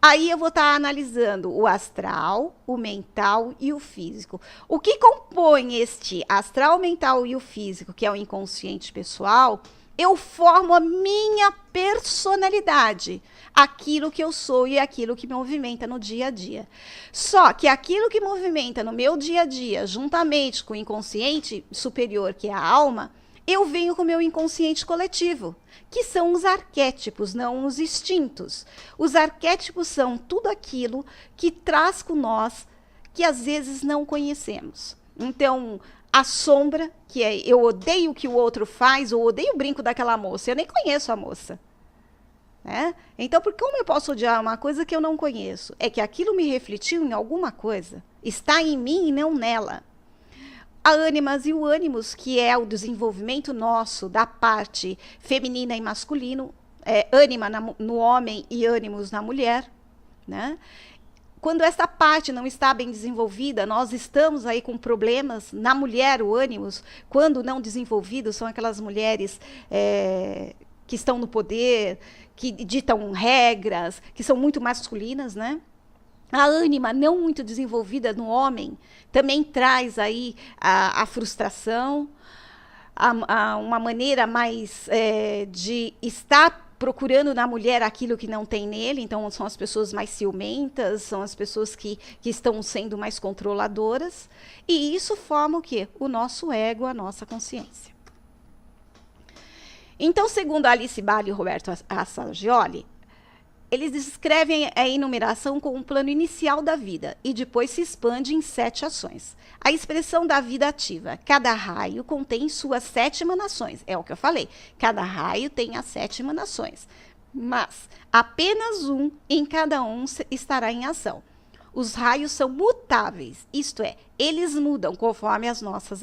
Aí eu vou estar analisando o astral, o mental e o físico. O que compõe este astral, mental e o físico, que é o inconsciente pessoal, eu formo a minha personalidade, aquilo que eu sou e aquilo que me movimenta no dia a dia. Só que aquilo que movimenta no meu dia a dia, juntamente com o inconsciente superior, que é a alma, eu venho com o meu inconsciente coletivo, que são os arquétipos, não os instintos. Os arquétipos são tudo aquilo que traz com nós, que às vezes não conhecemos. Então, a sombra, que é eu odeio o que o outro faz, ou odeio o brinco daquela moça, eu nem conheço a moça. Né? Então, como eu posso odiar uma coisa que eu não conheço? É que aquilo me refletiu em alguma coisa. Está em mim e não nela. A ânimas e o ânimos, que é o desenvolvimento nosso da parte feminina e masculino, ânima no homem e ânimos na mulher, né? Quando essa parte não está bem desenvolvida, nós estamos aí com problemas. Na mulher, o ânimos, quando não desenvolvido, são aquelas mulheres que estão no poder, que ditam regras, que são muito masculinas, né? A ânima não muito desenvolvida no homem também traz aí a frustração, uma maneira mais de estar procurando na mulher aquilo que não tem nele. Então, são as pessoas mais ciumentas, são as pessoas que estão sendo mais controladoras. E isso forma o quê? O nosso ego, a nossa consciência. Então, segundo Alice Bailey e Roberto Assagioli, eles descrevem a enumeração como um plano inicial da vida e depois se expande em 7 ações. A expressão da vida ativa. Cada raio contém suas 7 emanações. É o que eu falei. Cada raio tem as 7 emanações. Mas apenas um em cada um estará em ação. Os raios são mutáveis, isto é, eles mudam conforme as nossas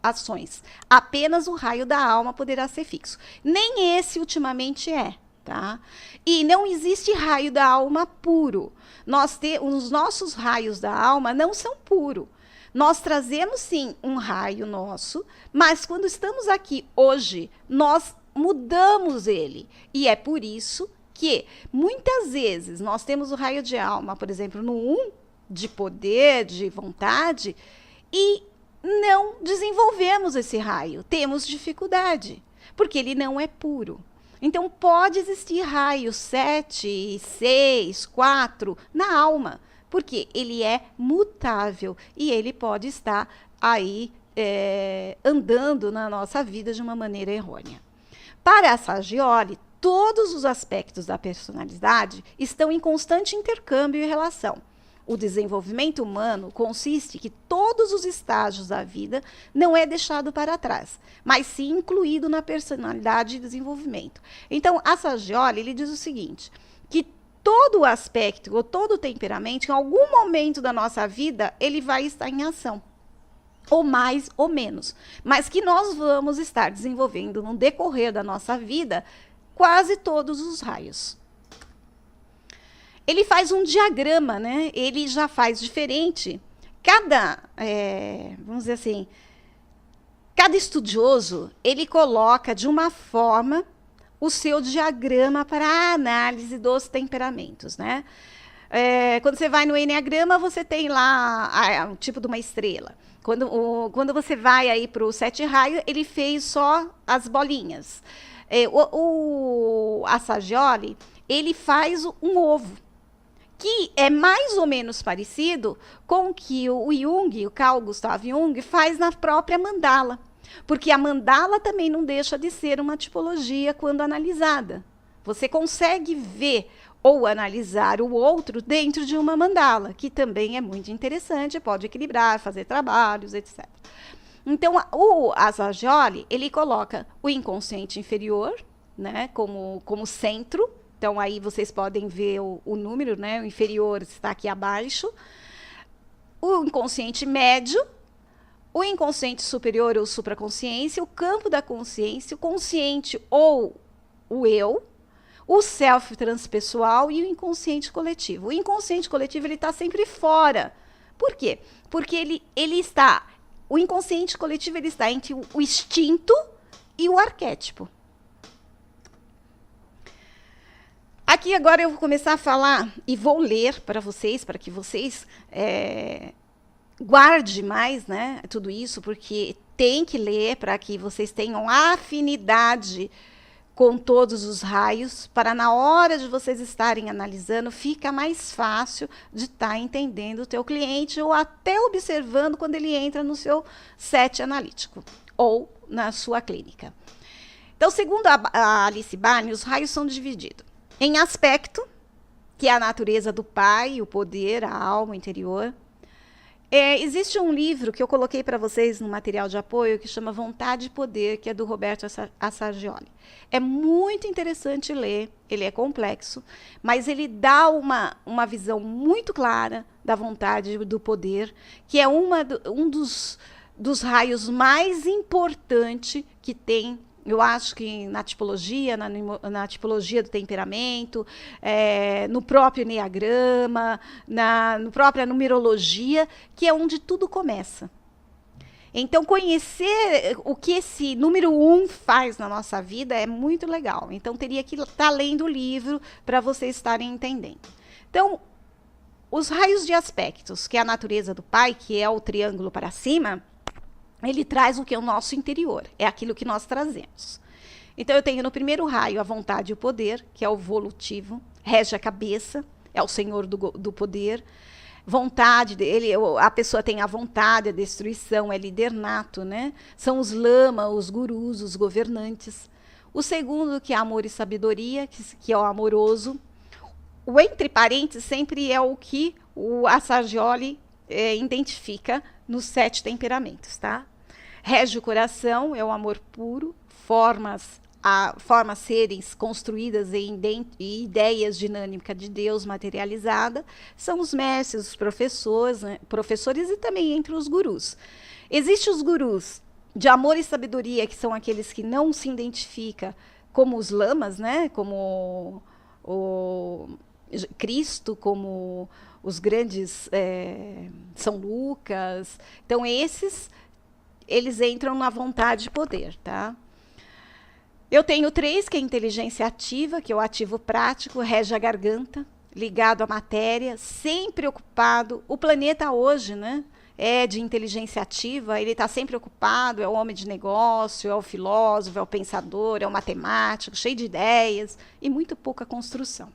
ações. Apenas o raio da alma poderá ser fixo. Nem esse ultimamente é. Tá? E não existe raio da alma puro. Os nossos raios da alma não são puros. Nós trazemos, sim, um raio nosso, mas quando estamos aqui hoje, nós mudamos ele. E é por isso que, muitas vezes, nós temos o raio de alma, por exemplo, no 1, de poder, de vontade, e não desenvolvemos esse raio. Temos dificuldade, porque ele não é puro. Então, pode existir raio 7, 6, 4 na alma, porque ele é mutável e ele pode estar aí andando na nossa vida de uma maneira errônea. Para Assagioli, todos os aspectos da personalidade estão em constante intercâmbio e relação. O desenvolvimento humano consiste que todos os estágios da vida não é deixado para trás, mas sim incluído na personalidade de desenvolvimento. Então, Assagioli, ele diz o seguinte, que todo aspecto ou todo temperamento, em algum momento da nossa vida, ele vai estar em ação, ou mais ou menos, mas que nós vamos estar desenvolvendo no decorrer da nossa vida quase todos os raios. Ele faz um diagrama, né? Ele já faz diferente. Vamos dizer assim, cada estudioso, ele coloca de uma forma o seu diagrama para a análise dos temperamentos, né? Quando você vai no Eneagrama, você tem lá o tipo de uma estrela. Quando você vai aí para o 7 raios, ele fez só as bolinhas. O Assagioli, ele faz um ovo, que é mais ou menos parecido com o que o Jung, o Carl Gustav Jung, faz na própria mandala. Porque a mandala também não deixa de ser uma tipologia quando analisada. Você consegue ver ou analisar o outro dentro de uma mandala, que também é muito interessante, pode equilibrar, fazer trabalhos, etc. Então, o Assagioli, ele coloca o inconsciente inferior, né, como centro. Então, aí vocês podem ver o número, né? O inferior está aqui abaixo. O inconsciente médio, o inconsciente superior ou supraconsciência, o campo da consciência, o consciente ou o eu, o self transpessoal e o inconsciente coletivo. O inconsciente coletivo, ele está sempre fora. Por quê? Porque o inconsciente coletivo, ele está entre o instinto e o arquétipo. Aqui agora eu vou começar a falar e vou ler para que vocês guardem mais, né, tudo isso, porque tem que ler para que vocês tenham afinidade com todos os raios, para na hora de vocês estarem analisando, fica mais fácil de estar entendendo o teu cliente ou até observando quando ele entra no seu set analítico. ou na sua clínica. Então, segundo a Alice Barney, os raios são divididos em aspecto, que é a natureza do pai, o poder, a alma, o interior. Existe um livro que eu coloquei para vocês no material de apoio que chama Vontade e Poder, que é do Roberto Assagioli. É muito interessante ler, ele é complexo, mas ele dá uma visão muito clara da vontade e do poder, que é um dos raios mais importantes que tem. Eu acho que na tipologia, na tipologia do temperamento, no próprio enneagrama, no própria numerologia, que é onde tudo começa. Então, conhecer o que esse número 1 faz na nossa vida é muito legal. Então, teria que estar lendo o livro para vocês estarem entendendo. Então, os raios de aspectos, que é a natureza do pai, que é o triângulo para cima, ele traz o que é o nosso interior, é aquilo que nós trazemos. Então, eu tenho no primeiro raio a vontade e o poder, que é o volutivo, rege a cabeça, é o senhor do poder. Vontade dele, a pessoa tem a vontade, a destruição, é líder nato, né? São os lama, os gurus, os governantes. O segundo, que é amor e sabedoria, que é o amoroso. O entre parênteses sempre é o que o Assagioli identifica nos 7 temperamentos, tá? Rege o coração, é o amor puro, formas seres construídas em ideias dinâmicas de Deus materializada, são os mestres, os professores, né? Professores e também entre os gurus. Existem os gurus de amor e sabedoria, que são aqueles que não se identificam como os lamas, né? Como o Cristo, como os grandes São Lucas. Então, eles entram na vontade de poder, tá? Eu tenho 3, que é a inteligência ativa, que é o ativo prático, rege a garganta, ligado à matéria, sempre ocupado. O planeta hoje, né, é de inteligência ativa, ele está sempre ocupado, é o homem de negócio, é o filósofo, é o pensador, é o matemático, cheio de ideias e muito pouca construção.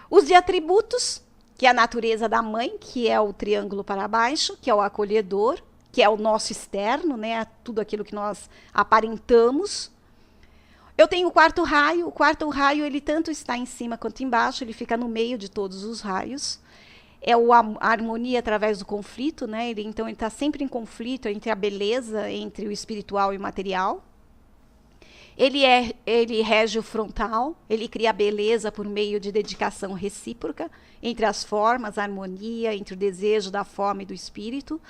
Os de atributos, que é a natureza da mãe, que é o triângulo para baixo, que é o acolhedor, que é o nosso externo, né, tudo aquilo que nós aparentamos. Eu tenho o quarto raio ele tanto está em cima quanto embaixo, ele fica no meio de todos os raios. É a harmonia através do conflito, né? Então ele está sempre em conflito entre a beleza, entre o espiritual e o material. Ele rege o frontal, ele cria a beleza por meio de dedicação recíproca entre as formas, a harmonia entre o desejo da forma e do espírito.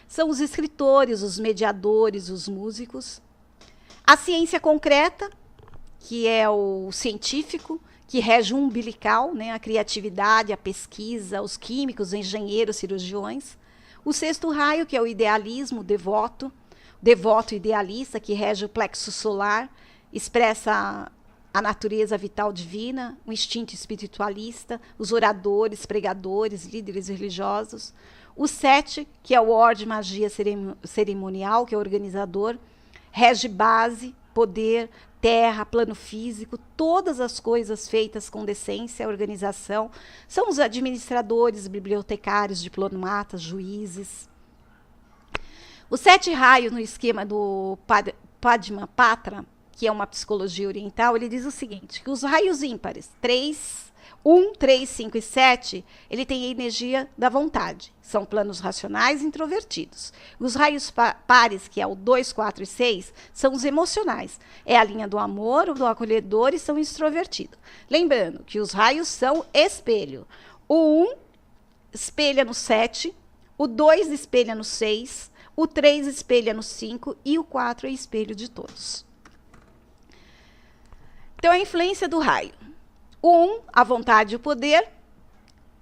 São os escritores, os mediadores, os músicos. A ciência concreta, que é o científico, que rege o umbilical, né, a criatividade, a pesquisa, os químicos, os engenheiros, cirurgiões. O sexto raio, que é o idealismo, o devoto idealista, que rege o plexo solar, expressa a natureza vital divina, o instinto espiritualista, os oradores, pregadores, líderes religiosos. O 7, que é o ordem magia cerimonial, que é o organizador, rege base, poder, terra, plano físico, todas as coisas feitas com decência, organização. São os administradores, bibliotecários, diplomatas, juízes. Os 7 raios no esquema do Padmapatra, que é uma psicologia oriental, ele diz o seguinte, que os raios ímpares, 1, 3, 5 e 7, ele tem a energia da vontade. São planos racionais e introvertidos. Os raios pares, que é o 2, 4 e 6, são os emocionais. É a linha do amor, do acolhedor e são extrovertidos. Lembrando que os raios são espelho. O 1 espelha no 7, o 2 espelha no 6, o 3 espelha no 5 e o 4 é espelho de todos. Então, a influência do raio. O 1, a vontade e o poder.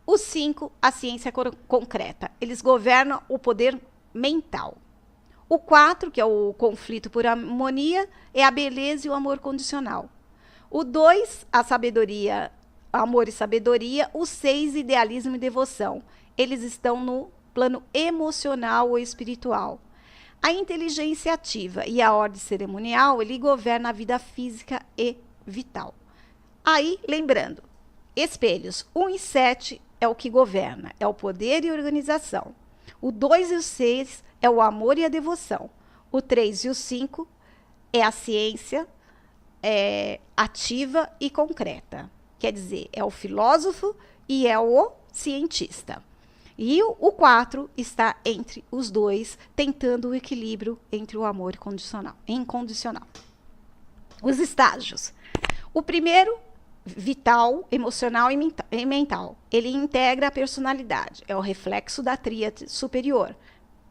O 5, a ciência concreta. Eles governam o poder mental. O 4, que é o conflito por harmonia, é a beleza e o amor condicional. O 2, a sabedoria, amor e sabedoria. O 6, idealismo e devoção. Eles estão no plano emocional ou espiritual. A inteligência ativa e a ordem cerimonial, ele governa a vida física e vital. Aí, lembrando, espelhos 1 e 7 é o que governa, é o poder e a organização. O 2 e o 6 é o amor e a devoção. O 3 e o 5 é a ciência ativa e concreta. Quer dizer, é o filósofo e é o cientista. E o 4 está entre os dois, tentando o equilíbrio entre o amor incondicional. Os estágios. O primeiro, vital, emocional e mental. Ele integra a personalidade. É o reflexo da tríade superior.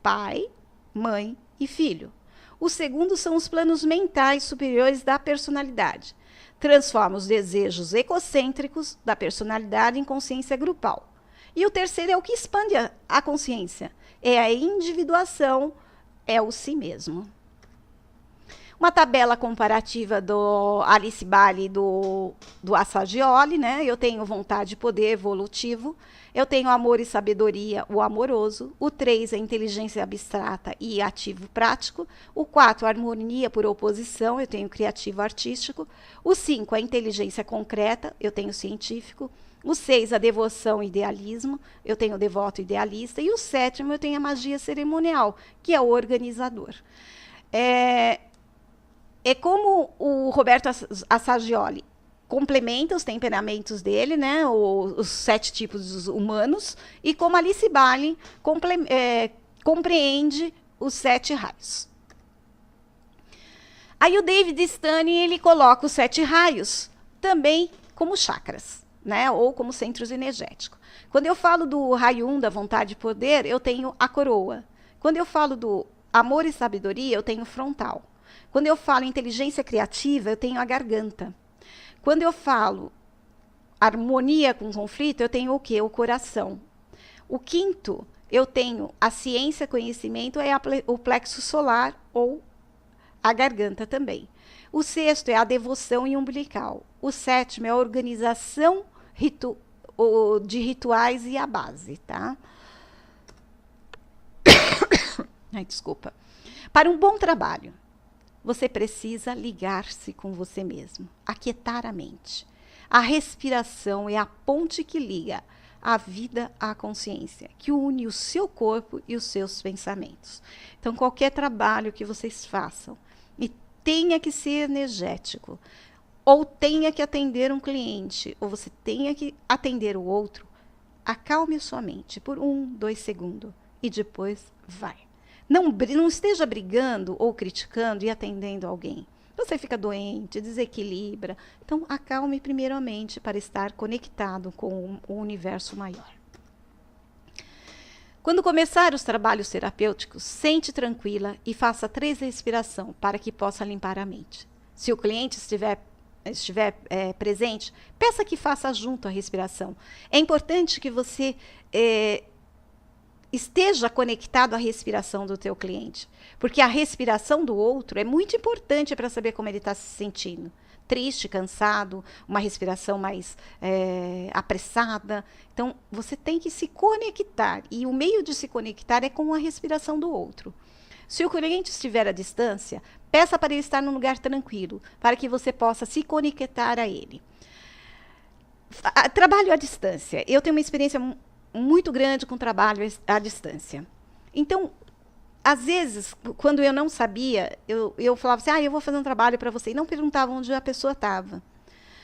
Pai, mãe e filho. O segundo são os planos mentais superiores da personalidade. Transforma os desejos egocêntricos da personalidade em consciência grupal. E o terceiro é o que expande a consciência. É a individuação, é o si mesmo. Uma tabela comparativa do Alice Bailey e do Assagioli, né? Eu tenho vontade e poder evolutivo. Eu tenho amor e sabedoria, o amoroso. O 3, a inteligência abstrata e ativo prático. O 4, harmonia por oposição, eu tenho criativo artístico. O 5, a inteligência concreta, eu tenho científico. O 6, a devoção e idealismo, eu tenho devoto idealista. E o 7º, eu tenho a magia cerimonial, que é o organizador. É como o Roberto Assagioli complementa os temperamentos dele, né, os 7 tipos humanos, e como Alice Bailey compreende os 7 raios. Aí o David Stane, ele coloca os 7 raios também como chakras, né, ou como centros energéticos. Quando eu falo do raio 1, da vontade e poder, eu tenho a coroa. Quando eu falo do amor e sabedoria, eu tenho o frontal. Quando eu falo inteligência criativa, eu tenho a garganta. Quando eu falo harmonia com conflito, eu tenho o quê? O coração. O 5º, eu tenho a ciência, conhecimento, é o plexo solar ou a garganta também. O 6º é a devoção e umbilical. O 7º é a organização de rituais e a base, tá? Ai, desculpa. Para um bom trabalho, você precisa ligar-se com você mesmo, aquietar a mente. A respiração é a ponte que liga a vida à consciência, que une o seu corpo e os seus pensamentos. Então, qualquer trabalho que vocês façam, e tenha que ser energético, ou tenha que atender um cliente, ou você tenha que atender o outro, acalme a sua mente por 1, 2 segundos e depois vai. Não esteja brigando ou criticando e atendendo alguém. Você fica doente, desequilibra. Então, acalme primeiramente para estar conectado com o universo maior. Quando começar os trabalhos terapêuticos, sente tranquila e faça 3 respirações para que possa limpar a mente. Se o cliente estiver presente, peça que faça junto a respiração. É importante que você esteja conectado à respiração do teu cliente, porque a respiração do outro é muito importante para saber como ele está se sentindo. Triste, cansado, uma respiração mais apressada. Então, você tem que se conectar, e o meio de se conectar é com a respiração do outro. Se o cliente estiver à distância, peça para ele estar num lugar tranquilo, para que você possa se conectar a ele. Trabalho à distância. Eu tenho uma experiência muito grande com trabalho à distância. Então, às vezes, quando eu não sabia, eu falava assim, eu vou fazer um trabalho para você, e não perguntava onde a pessoa estava.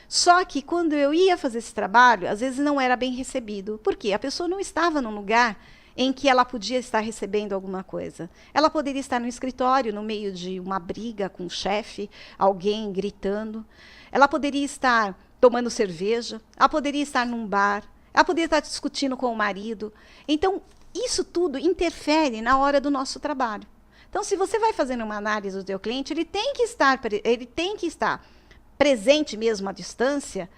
Só que quando eu ia fazer esse trabalho, às vezes não era bem recebido. Por quê? A pessoa não estava num lugar em que ela podia estar recebendo alguma coisa. Ela poderia estar no escritório, no meio de uma briga com o chefe, alguém gritando. Ela poderia estar tomando cerveja, ela poderia estar num bar, ela poderia estar discutindo com o marido. Então, isso tudo interfere na hora do nosso trabalho. Então, se você vai fazendo uma análise do teu cliente, ele tem que estar presente mesmo à distância,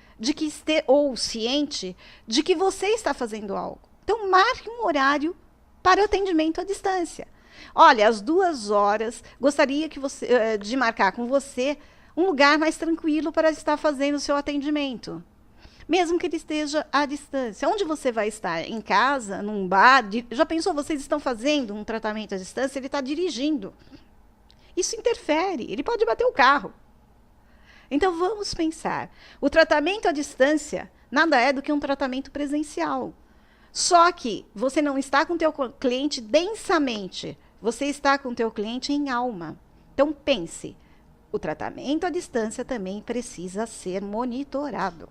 ou ciente de que você está fazendo algo. Então, marque um horário para o atendimento à distância. Olha, às 2 horas, gostaria de marcar com você um lugar mais tranquilo para estar fazendo o seu atendimento. Mesmo que ele esteja à distância. Onde você vai estar? Em casa, num bar? Já pensou, vocês estão fazendo um tratamento à distância, ele está dirigindo. Isso interfere, ele pode bater o carro. Então, vamos pensar. O tratamento à distância nada é do que um tratamento presencial. Só que você não está com o teu cliente densamente você está com o teu cliente em alma. Então pense, o tratamento à distância também precisa ser monitorado.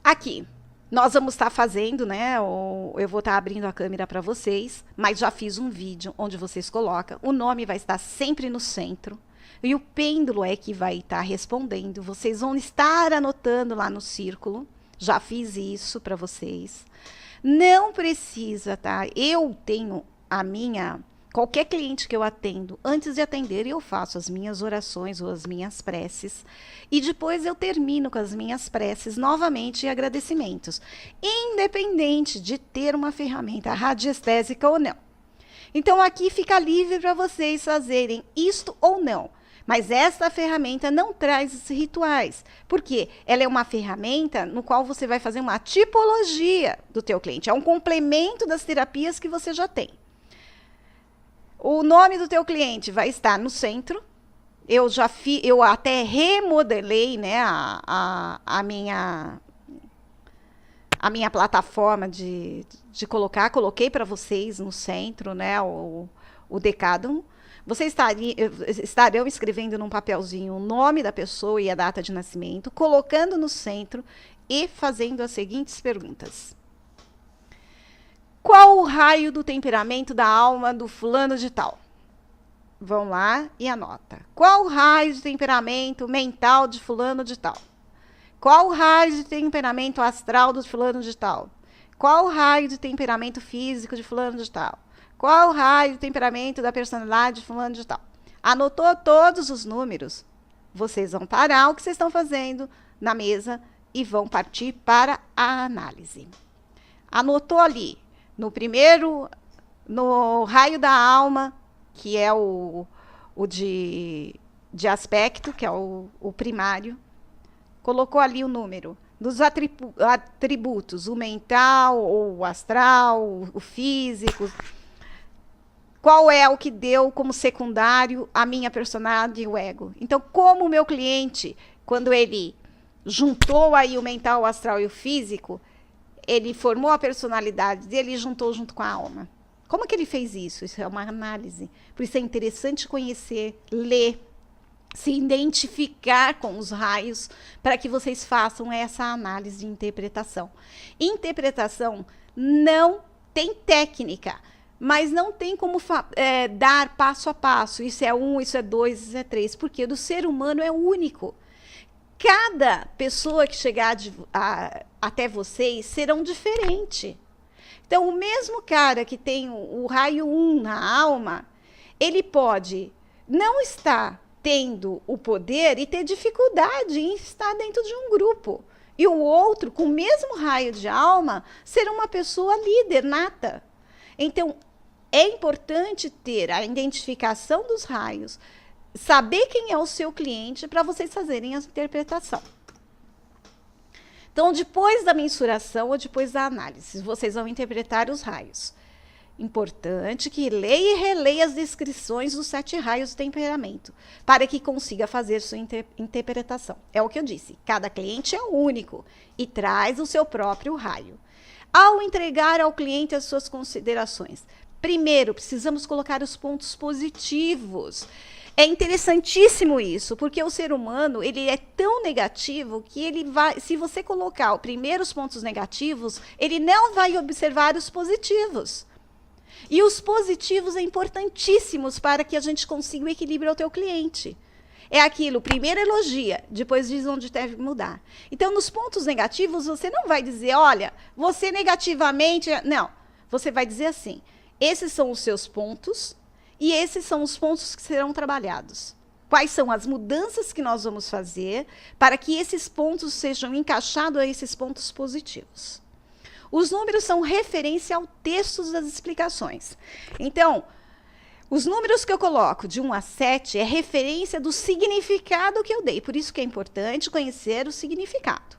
Aqui, nós vamos estar fazendo, né? Eu vou estar abrindo a câmera para vocês, mas já fiz um vídeo onde vocês colocam. O nome vai estar sempre no centro e o pêndulo é que vai estar respondendo. Vocês vão estar anotando lá no círculo. Já fiz isso para vocês. Não precisa, tá? Eu tenho a minha... Qualquer cliente que eu atendo, antes de atender, eu faço as minhas orações ou as minhas preces. E depois eu termino com as minhas preces novamente e agradecimentos. Independente de ter uma ferramenta radiestésica ou não. Então aqui fica livre para vocês fazerem isto ou não. Mas essa ferramenta não traz rituais. Porque ela é uma ferramenta no qual você vai fazer uma tipologia do teu cliente. É um complemento das terapias que você já tem. O nome do teu cliente vai estar no centro. Eu até remodelei, né, a minha plataforma de colocar, coloquei para vocês no centro, né, o Decadum. Vocês estarão escrevendo num papelzinho o nome da pessoa e a data de nascimento, colocando no centro e fazendo as seguintes perguntas. Qual o raio do temperamento da alma do fulano de tal? Vão lá e anota. Qual o raio de temperamento mental de fulano de tal? Qual o raio de temperamento astral do fulano de tal? Qual o raio de temperamento físico de fulano de tal? Qual o raio de temperamento da personalidade de fulano de tal? Anotou todos os números? Vocês vão parar o que vocês estão fazendo na mesa e vão partir para a análise. Anotou ali. No raio da alma, que é o de aspecto, que é o primário, colocou ali o número. Dos atributos, o mental, o astral, o físico, qual é o que deu como secundário a minha personalidade e o ego. Então, como o meu cliente, quando ele juntou aí o mental, o astral e o físico, ele formou a personalidade dele e juntou junto com a alma. Como que ele fez isso? Isso é uma análise. Por isso é interessante conhecer, ler, se identificar com os raios, para que vocês façam essa análise de interpretação. Interpretação não tem técnica, mas não tem como dar passo a passo. Isso é 1, isso é 2, isso é 3, porque o ser humano é único. Cada pessoa que chegar até vocês serão diferentes. Então, o mesmo cara que tem o raio 1 na alma, ele pode não estar tendo o poder e ter dificuldade em estar dentro de um grupo. E o outro, com o mesmo raio de alma, ser uma pessoa líder nata. Então, é importante ter a identificação dos raios, saber quem é o seu cliente para vocês fazerem a interpretação. Então, depois da mensuração ou depois da análise, vocês vão interpretar os raios. Importante que leia e releia as descrições dos 7 raios do temperamento, para que consiga fazer sua interpretação. É o que eu disse, cada cliente é único e traz o seu próprio raio. Ao entregar ao cliente as suas considerações, primeiro, precisamos colocar os pontos positivos. É interessantíssimo isso, porque o ser humano, ele é tão negativo que ele vai, se você colocar primeiro os pontos negativos, ele não vai observar os positivos. E os positivos são importantíssimos para que a gente consiga o equilíbrio ao teu cliente. É aquilo, primeiro elogia, depois diz onde deve mudar. Então, nos pontos negativos, você não vai dizer, olha, você negativamente... Não, você vai dizer assim, esses são os seus pontos e esses são os pontos que serão trabalhados. Quais são as mudanças que nós vamos fazer para que esses pontos sejam encaixados a esses pontos positivos. Os números são referência ao texto das explicações. Então, os números que eu coloco de 1 a 7 é referência do significado que eu dei. Por isso que é importante conhecer o significado.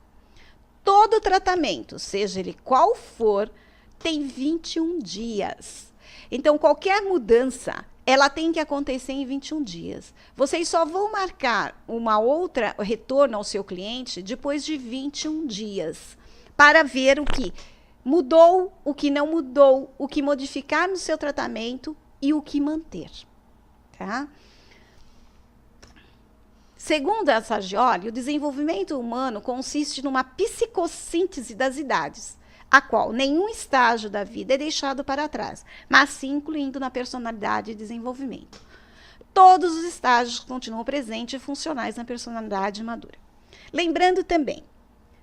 Todo tratamento, seja ele qual for, tem 21 dias. Então, qualquer mudança, ela tem que acontecer em 21 dias. Vocês só vão marcar uma outra retorno ao seu cliente depois de 21 dias, para ver o que mudou, o que não mudou, o que modificar no seu tratamento e o que manter, tá? Segundo a Sargioli, o desenvolvimento humano consiste numa psicossíntese das idades, a qual nenhum estágio da vida é deixado para trás, mas sim incluindo na personalidade e desenvolvimento. Todos os estágios continuam presentes e funcionais na personalidade madura. Lembrando também,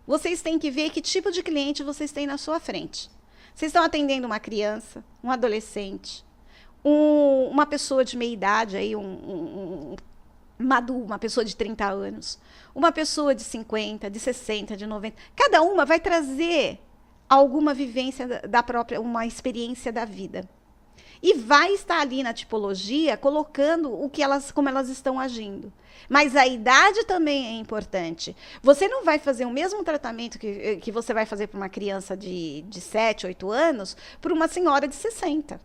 vocês têm que ver que tipo de cliente vocês têm na sua frente. Vocês estão atendendo uma criança, um adolescente, uma pessoa de meia idade, aí, uma pessoa de 30 anos, uma pessoa de 50, de 60, de 90. Cada uma vai trazer alguma vivência da própria, uma experiência da vida. E vai estar ali na tipologia colocando como elas estão agindo. Mas a idade também é importante. Você não vai fazer o mesmo tratamento que você vai fazer para uma criança de 7, 8 anos, para uma senhora de 60.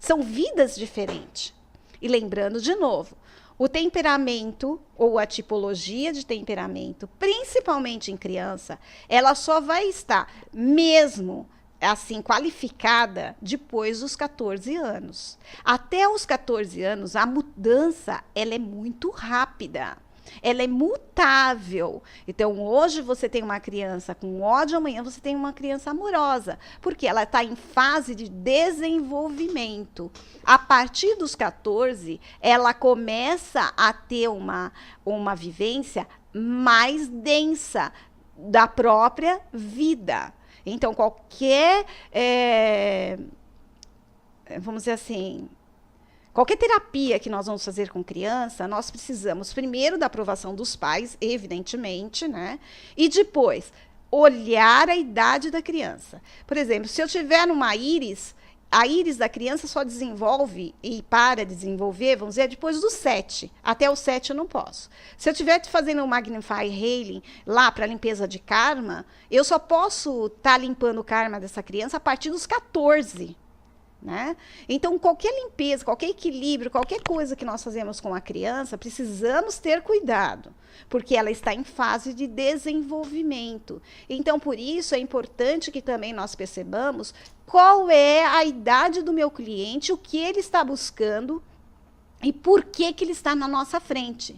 São vidas diferentes. E lembrando de novo, o temperamento ou a tipologia de temperamento, principalmente em criança, ela só vai estar mesmo assim qualificada depois dos 14 anos. Até os 14 anos, a mudança ela é muito rápida. Ela é mutável. Então, hoje você tem uma criança com ódio, amanhã você tem uma criança amorosa, porque ela está em fase de desenvolvimento. A partir dos 14, ela começa a ter uma vivência mais densa da própria vida. Então, qualquer, vamos dizer assim, qualquer terapia que nós vamos fazer com criança, nós precisamos primeiro da aprovação dos pais, evidentemente, né? E depois, olhar a idade da criança. Por exemplo, se eu tiver uma íris, a íris da criança só desenvolve e para de desenvolver, vamos dizer, depois dos 7. Até os 7 eu não posso. Se eu estiver fazendo um Magnify Healing lá para limpeza de karma, eu só posso estar limpando o karma dessa criança a partir dos 14. Né? Então, qualquer limpeza, qualquer equilíbrio, qualquer coisa que nós fazemos com a criança, precisamos ter cuidado, porque ela está em fase de desenvolvimento. Então, por isso, é importante que também nós percebamos qual é a idade do meu cliente, o que ele está buscando e por que ele está na nossa frente.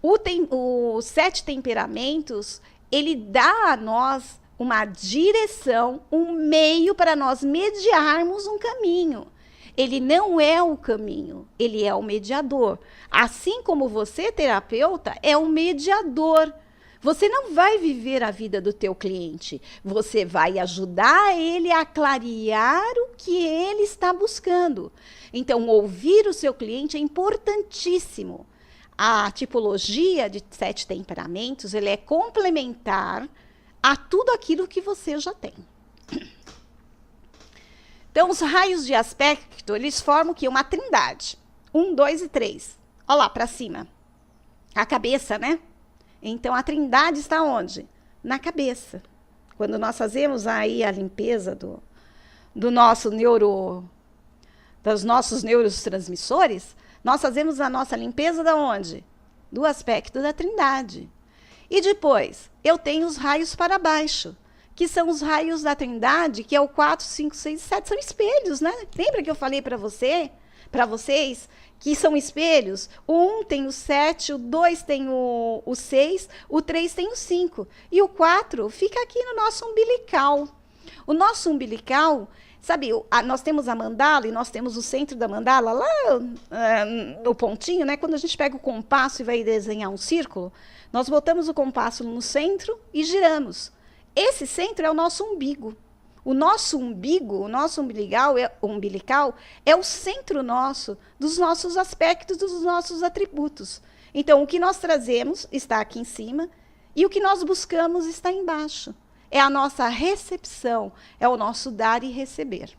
Os 7 temperamentos, ele dá a nós uma direção, um meio para nós mediarmos um caminho. Ele não é o caminho, ele é o mediador. Assim como você, terapeuta, é um mediador. Você não vai viver a vida do teu cliente, você vai ajudar ele a clarear o que ele está buscando. Então, ouvir o seu cliente é importantíssimo. A tipologia de 7 temperamentos, ele é complementar a tudo aquilo que você já tem. Então, os raios de aspecto, eles formam o quê? Uma trindade. 1, 2 e 3. Olha lá, para cima. A cabeça, né? Então, a trindade está onde? Na cabeça. Quando nós fazemos aí a limpeza dos nossos neurotransmissores, nós fazemos a nossa limpeza da onde? Do aspecto da trindade. E depois, eu tenho os raios para baixo, que são os raios da trindade, que é o 4, 5, 6 e 7, são espelhos, né? Lembra que eu falei para vocês, que são espelhos? O 1 tem o 7, o 2 tem o 6, o 3 tem o 5. E o 4 fica aqui no nosso umbilical. O nosso umbilical, sabe, nós temos a mandala e nós temos o centro da mandala lá no pontinho, né? Quando a gente pega o compasso e vai desenhar um círculo, nós botamos o compasso no centro e giramos. Esse centro é o nosso umbigo. O nosso umbigo, o nosso umbilical é o centro nosso, dos nossos aspectos, dos nossos atributos. Então, o que nós trazemos está aqui em cima e o que nós buscamos está embaixo. É a nossa recepção, é o nosso dar e receber.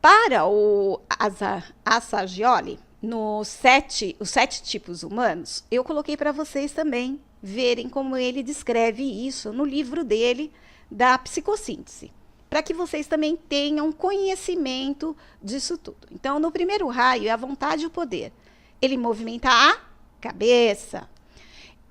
Para a Sargioli, os 7 tipos humanos, eu coloquei para vocês também verem como ele descreve isso no livro dele, da psicossíntese, para que vocês também tenham conhecimento disso tudo. Então, no primeiro raio é a vontade e o poder. Ele movimenta a cabeça.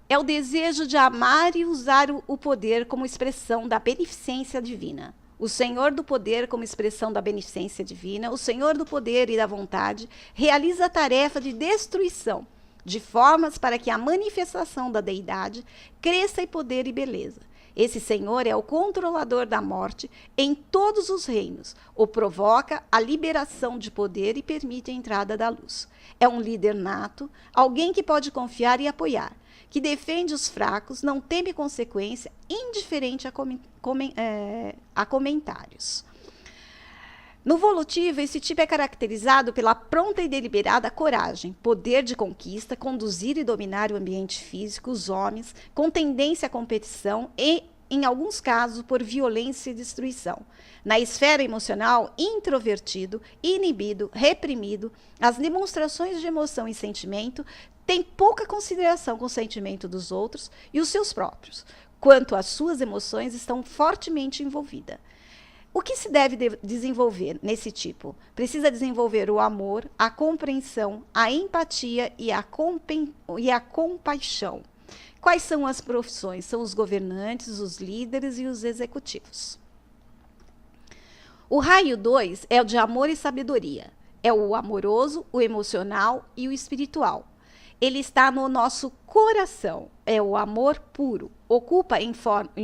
é o desejo de amar e usar o poder como expressão da beneficência divina. O Senhor do poder como expressão da beneficência divina, o Senhor do poder e da vontade, realiza a tarefa de destruição, de formas para que a manifestação da deidade cresça em poder e beleza. Esse Senhor é o controlador da morte em todos os reinos, o provoca a liberação de poder e permite a entrada da luz. É um líder nato, alguém que pode confiar e apoiar, que defende os fracos, não teme consequência, indiferente a comentários. No volutivo, esse tipo é caracterizado pela pronta e deliberada coragem, poder de conquista, conduzir e dominar o ambiente físico, os homens, com tendência à competição e, em alguns casos, por violência e destruição. Na esfera emocional, introvertido, inibido, reprimido, as demonstrações de emoção e sentimento têm pouca consideração com o sentimento dos outros e os seus próprios, quanto às suas emoções estão fortemente envolvidas. O que se deve desenvolver nesse tipo? Precisa desenvolver o amor, a compreensão, a empatia e a compaixão. Quais são as profissões? São os governantes, os líderes e os executivos. O raio 2 é o de amor e sabedoria. É o amoroso, o emocional e o espiritual. Ele está no nosso coração, é o amor puro. Ocupa em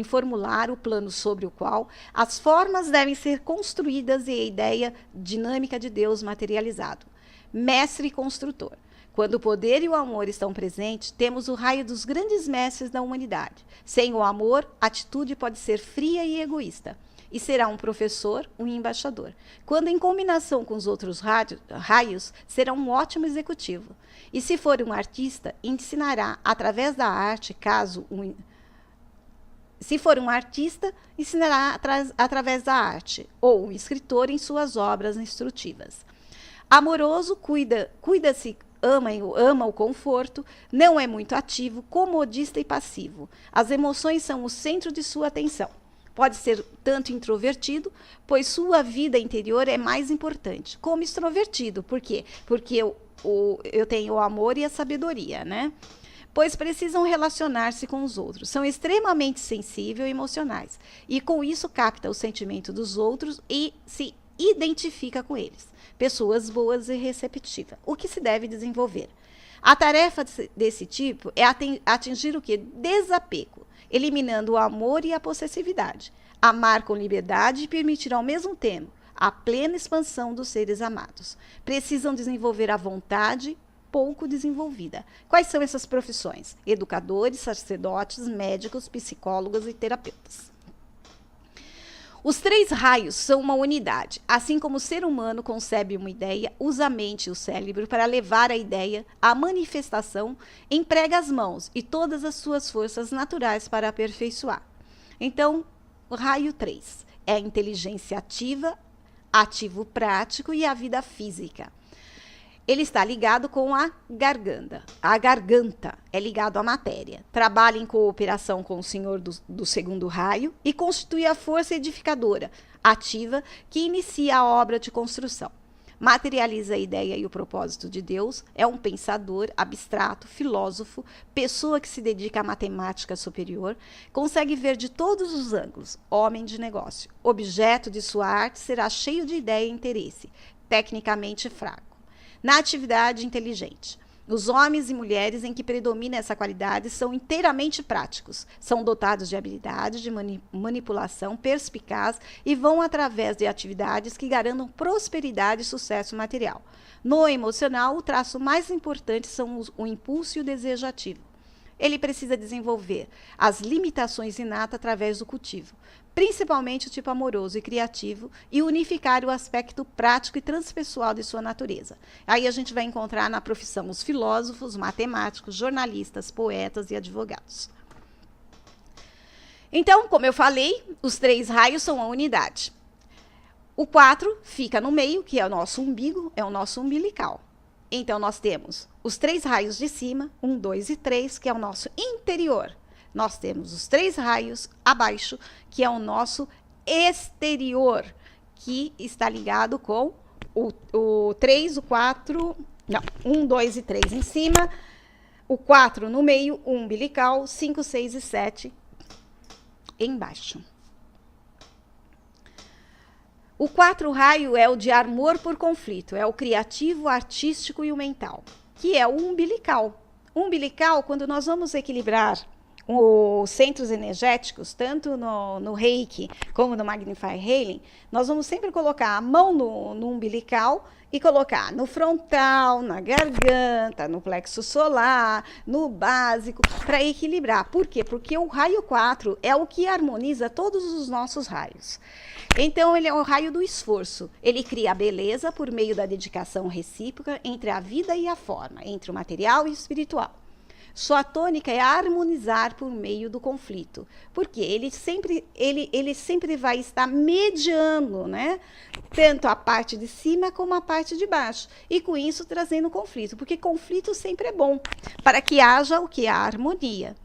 formular o plano sobre o qual as formas devem ser construídas e a ideia dinâmica de Deus materializado. Mestre e construtor. Quando o poder e o amor estão presentes, temos o raio dos grandes mestres da humanidade. Sem o amor, a atitude pode ser fria e egoísta, e será um professor, um embaixador. Quando em combinação com os outros raios, será um ótimo executivo. E se for um artista, ensinará através da arte, Se for um artista, ensinará através da arte, ou um escritor em suas obras instrutivas. Amoroso, cuida-se, ama o conforto, não é muito ativo, comodista e passivo. As emoções são o centro de sua atenção. Pode ser tanto introvertido, pois sua vida interior é mais importante, como extrovertido. Por quê? Porque eu tenho o amor e a sabedoria, né? Pois precisam relacionar-se com os outros. São extremamente sensíveis e emocionais. E com isso capta o sentimento dos outros e se identifica com eles. Pessoas boas e receptivas. O que se deve desenvolver? A tarefa desse tipo é atingir o quê? Desapego, eliminando o amor e a possessividade. Amar com liberdade e permitir ao mesmo tempo a plena expansão dos seres amados. Precisam desenvolver a vontade pouco desenvolvida. Quais são essas profissões? Educadores, sacerdotes, médicos, psicólogos e terapeutas. Os 3 raios são uma unidade. Assim como o ser humano concebe uma ideia, usa a mente e o cérebro para levar a ideia à manifestação, emprega as mãos e todas as suas forças naturais para aperfeiçoar. Então, o raio 3 é a inteligência ativa, ativo prático e a vida física. Ele está ligado com a garganta. A garganta é ligado à matéria. Trabalha em cooperação com o Senhor do segundo raio e constitui a força edificadora, ativa, que inicia a obra de construção. Materializa a ideia e o propósito de Deus, é um pensador, abstrato, filósofo, pessoa que se dedica à matemática superior, consegue ver de todos os ângulos, homem de negócio. Objeto de sua arte será cheio de ideia e interesse, tecnicamente fraco. Na atividade inteligente, os homens e mulheres em que predomina essa qualidade são inteiramente práticos, são dotados de habilidades de manipulação perspicaz e vão através de atividades que garantam prosperidade e sucesso material. No emocional, o traço mais importante são o impulso e o desejo ativo. Ele precisa desenvolver as limitações inatas através do cultivo, principalmente o tipo amoroso e criativo, e unificar o aspecto prático e transpessoal de sua natureza. Aí a gente vai encontrar na profissão os filósofos, matemáticos, jornalistas, poetas e advogados. Então, como eu falei, os 3 raios são a unidade. O 4 fica no meio, que é o nosso umbigo, é o nosso umbilical. Então, nós temos os 3 raios de cima, 1, 2 e 3, que é o nosso interior. Nós temos os 3 raios abaixo, que é o nosso exterior, que está ligado com o 3, o 4, não, 1, 2 e 3 em cima, O 4 no meio, o umbilical, 5, 6 e 7 embaixo. O 4 raio é o de amor por conflito, é o criativo, artístico e o mental, que é o umbilical. O umbilical, quando nós vamos equilibrar os centros energéticos, tanto no Reiki como no Magnify Healing, nós vamos sempre colocar a mão no umbilical e colocar no frontal, na garganta, no plexo solar, no básico, para equilibrar. Por quê? Porque o raio 4 é o que harmoniza todos os nossos raios. Então, ele é o raio do esforço. Ele cria a beleza por meio da dedicação recíproca entre a vida e a forma, entre o material e o espiritual. Sua tônica é harmonizar por meio do conflito, porque ele sempre vai estar mediando, né? Tanto a parte de cima como a parte de baixo, e com isso trazendo conflito, porque conflito sempre é bom, para que haja o que? A harmonia.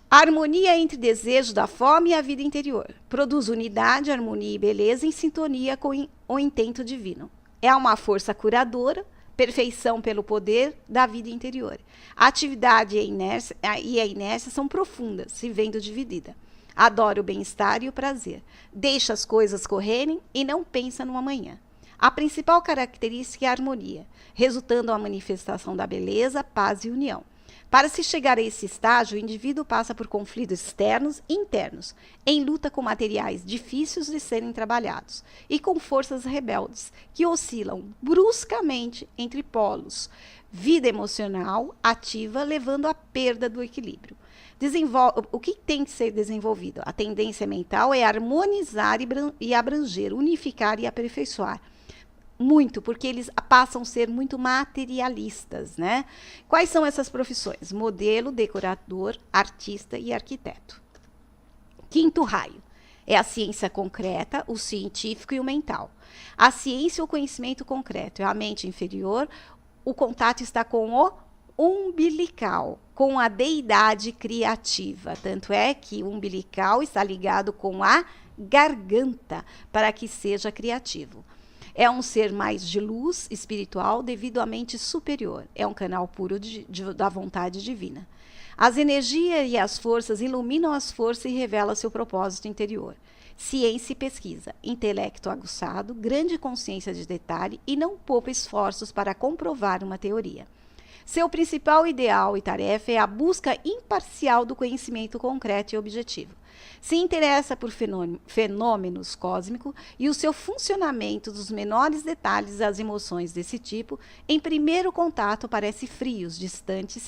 A harmonia entre desejo da fome e a vida interior. Produz unidade, harmonia e beleza em sintonia com o intento divino. É uma força curadora, perfeição pelo poder da vida interior. A atividade e a inércia são profundas, se vendo dividida. Adora o bem-estar e o prazer. Deixa as coisas correrem e não pensa no amanhã. A principal característica é a harmonia, resultando a manifestação da beleza, paz e união. Para se chegar a esse estágio, o indivíduo passa por conflitos externos e internos, em luta com materiais difíceis de serem trabalhados e com forças rebeldes que oscilam bruscamente entre polos. Vida emocional ativa, levando à perda do equilíbrio. O que tem que ser desenvolvido? A tendência mental é harmonizar e abranger, unificar e aperfeiçoar. Muito, porque eles passam a ser muito materialistas, né? Quais são essas profissões? Modelo, decorador, artista e arquiteto. Quinto raio é a ciência concreta, o científico e o mental. A ciência, o conhecimento concreto, é a mente inferior, o contato está com o umbilical, com a deidade criativa. Tanto é que o umbilical está ligado com a garganta, para que seja criativo. É um ser mais de luz espiritual devido à mente superior. É um canal puro da vontade divina. As energias e as forças iluminam as forças e revelam seu propósito interior. Ciência e pesquisa, intelecto aguçado, grande consciência de detalhe e não poupa esforços para comprovar uma teoria. Seu principal ideal e tarefa é a busca imparcial do conhecimento concreto e objetivo. Se interessa por fenômenos cósmicos e o seu funcionamento dos menores detalhes das emoções desse tipo, em primeiro contato parece frios, distantes,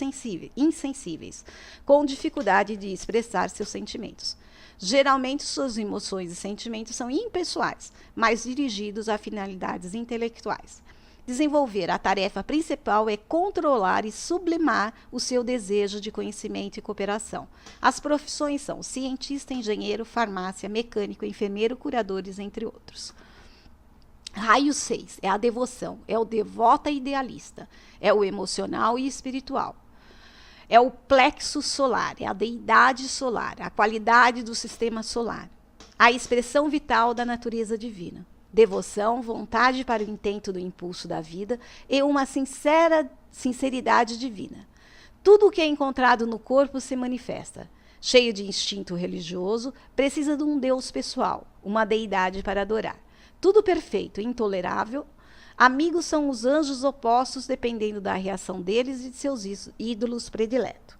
insensíveis, com dificuldade de expressar seus sentimentos. Geralmente, suas emoções e sentimentos são impessoais, mas dirigidos a finalidades intelectuais. Desenvolver a tarefa principal é controlar e sublimar o seu desejo de conhecimento e cooperação. As profissões são cientista, engenheiro, farmácia, mecânico, enfermeiro, curadores, entre outros. Raio 6 é a devoção, é o devota idealista, é o emocional e espiritual. É o plexo solar, é a deidade solar, a qualidade do sistema solar, a expressão vital da natureza divina. Devoção, vontade para o intento do impulso da vida e uma sinceridade divina. Tudo o que é encontrado no corpo se manifesta. Cheio de instinto religioso, precisa de um Deus pessoal, uma deidade para adorar. Tudo perfeito, intolerável. Amigos são os anjos opostos, dependendo da reação deles e de seus ídolos prediletos.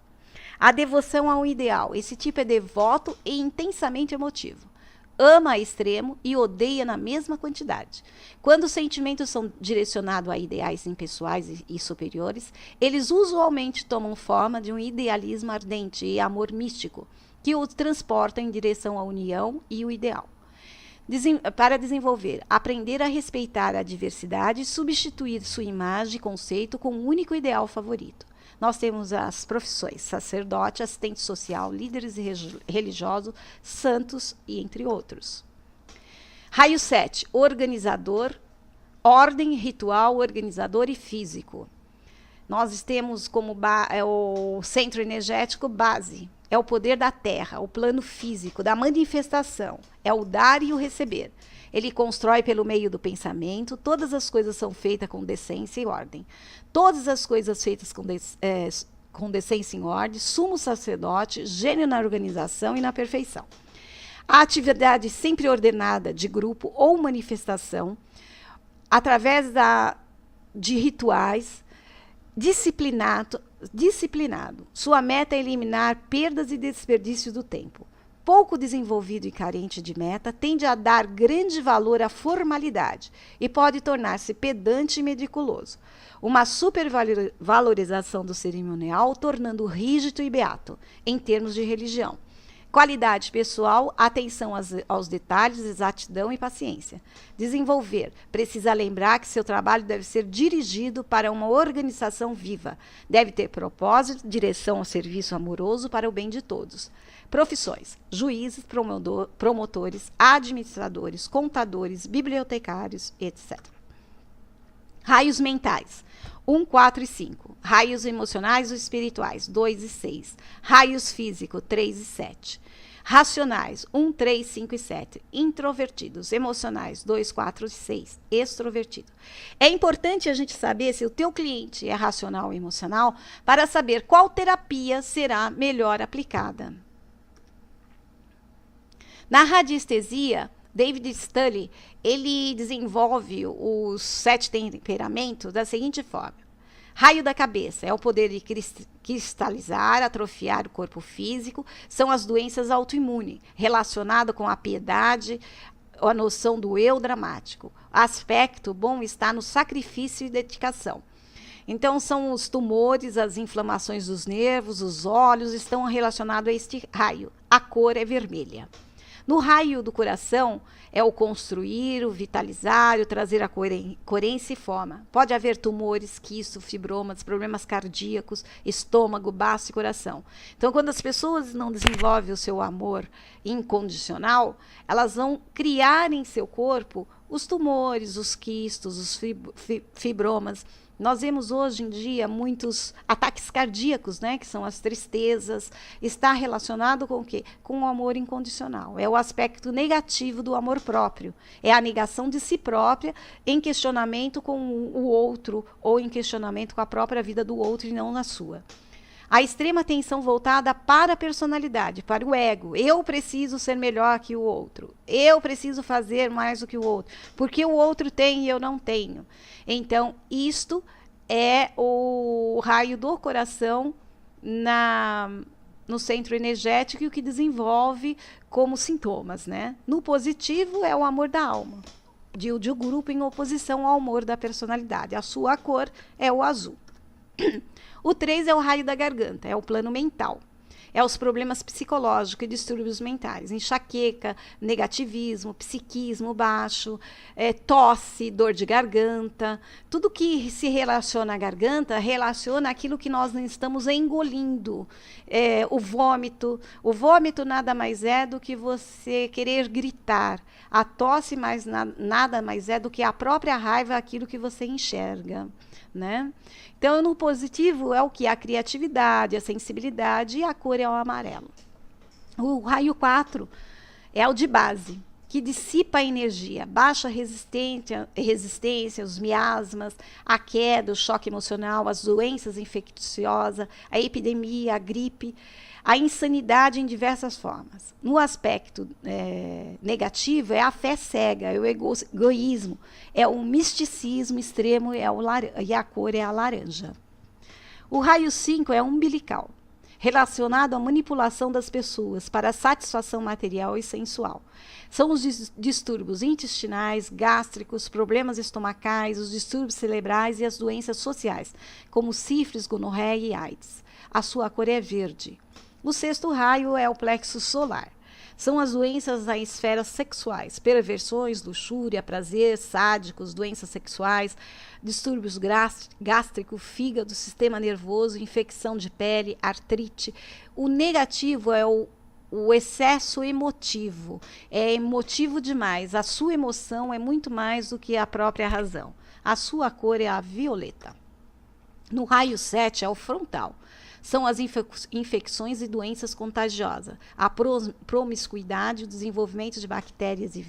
A devoção a um ideal. Esse tipo é devoto e intensamente emotivo. Ama a extremo e odeia na mesma quantidade. Quando os sentimentos são direcionados a ideais impessoais e superiores, eles usualmente tomam forma de um idealismo ardente e amor místico, que o transporta em direção à união e o ideal. Para desenvolver, aprender a respeitar a diversidade e substituir sua imagem e conceito com um único ideal favorito. Nós temos as profissões sacerdote, assistente social, líderes religiosos, santos e entre outros. Raio 7, organizador, ordem, ritual, organizador e físico. Nós temos como o centro energético base, é o poder da terra, o plano físico, da manifestação, é o dar e o receber. Ele constrói pelo meio do pensamento, todas as coisas são feitas com decência e ordem. Todas as coisas feitas com decência e ordem, sumo sacerdote, gênio na organização e na perfeição. A atividade sempre ordenada de grupo ou manifestação, através de rituais, disciplinado. Sua meta é eliminar perdas e desperdício do tempo. Pouco desenvolvido e carente de meta, tende a dar grande valor à formalidade e pode tornar-se pedante e meticuloso. Uma supervalorização do cerimonial, tornando rígido e beato, em termos de religião. Qualidade pessoal, atenção aos detalhes, exatidão e paciência. Desenvolver. Precisa lembrar que seu trabalho deve ser dirigido para uma organização viva. Deve ter propósito, direção ao serviço amoroso para o bem de todos. Profissões: juízes, promotores, administradores, contadores, bibliotecários, etc. Raios mentais: 1, 4 e 5. Raios emocionais ou espirituais: 2 e 6. Raios físico: 3 e 7. Racionais: 1, 3, 5 e 7. Introvertidos. Emocionais: 2, 4 e 6. Extrovertido. É importante a gente saber se o teu cliente é racional ou emocional para saber qual terapia será melhor aplicada. Na radiestesia, David Sully, ele desenvolve os 7 temperamentos da seguinte forma. Raio da cabeça é o poder de cristalizar, atrofiar o corpo físico, são as doenças autoimunes, relacionado com a piedade, a noção do eu dramático. Aspecto bom está no sacrifício e dedicação. Então, são os tumores, as inflamações dos nervos, os olhos, estão relacionados a este raio. A cor é vermelha. No raio do coração, é o construir, o vitalizar, o trazer a coerência e forma. Pode haver tumores, quistos, fibromas, problemas cardíacos, estômago, baço e coração. Então, quando as pessoas não desenvolvem o seu amor incondicional, elas vão criar em seu corpo os tumores, os quistos, os fibromas. Nós vemos hoje em dia muitos ataques cardíacos, né, que são as tristezas. Está relacionado com o quê? Com o amor incondicional. É o aspecto negativo do amor próprio. É a negação de si própria em questionamento com o outro ou em questionamento com a própria vida do outro e não na sua. A extrema atenção voltada para a personalidade, para o ego. Eu preciso ser melhor que o outro. Eu preciso fazer mais do que o outro. Porque o outro tem e eu não tenho. Então, isto é o raio do coração no centro energético e o que desenvolve como sintomas, né? No positivo é o amor da alma, de um grupo em oposição ao amor da personalidade. A sua cor é o azul. O 3 é o raio da garganta, é o plano mental. É os problemas psicológicos e distúrbios mentais, enxaqueca, negativismo, psiquismo baixo, tosse, dor de garganta. Tudo que se relaciona à garganta relaciona aquilo que nós não estamos engolindo. O vômito. O vômito nada mais é do que você querer gritar. A tosse nada mais é do que a própria raiva, aquilo que você enxerga. Né? Então, no positivo é o que? A criatividade, a sensibilidade e a cor é o amarelo. O raio 4 é o de base, que dissipa a energia, baixa resistência, os miasmas, a queda, o choque emocional, as doenças infecciosas, a epidemia, a gripe, a insanidade em diversas formas. No aspecto negativo, é a fé cega, é o egoísmo, é o misticismo extremo e a cor é a laranja. O raio 5 é umbilical, relacionado à manipulação das pessoas para a satisfação material e sensual. São os distúrbios intestinais, gástricos, problemas estomacais, os distúrbios cerebrais e as doenças sociais, como sífilis, gonorreia e AIDS. A sua cor é verde. O 6º raio é o plexo solar. São as doenças das esferas sexuais, perversões, luxúria, prazer, sádicos, doenças sexuais, distúrbios gástricos, fígado, sistema nervoso, infecção de pele, artrite. O negativo é o excesso emotivo. É emotivo demais. A sua emoção é muito mais do que a própria razão. A sua cor é a violeta. No raio 7 é o frontal. São as infecções e doenças contagiosas, a promiscuidade e o desenvolvimento de bactérias e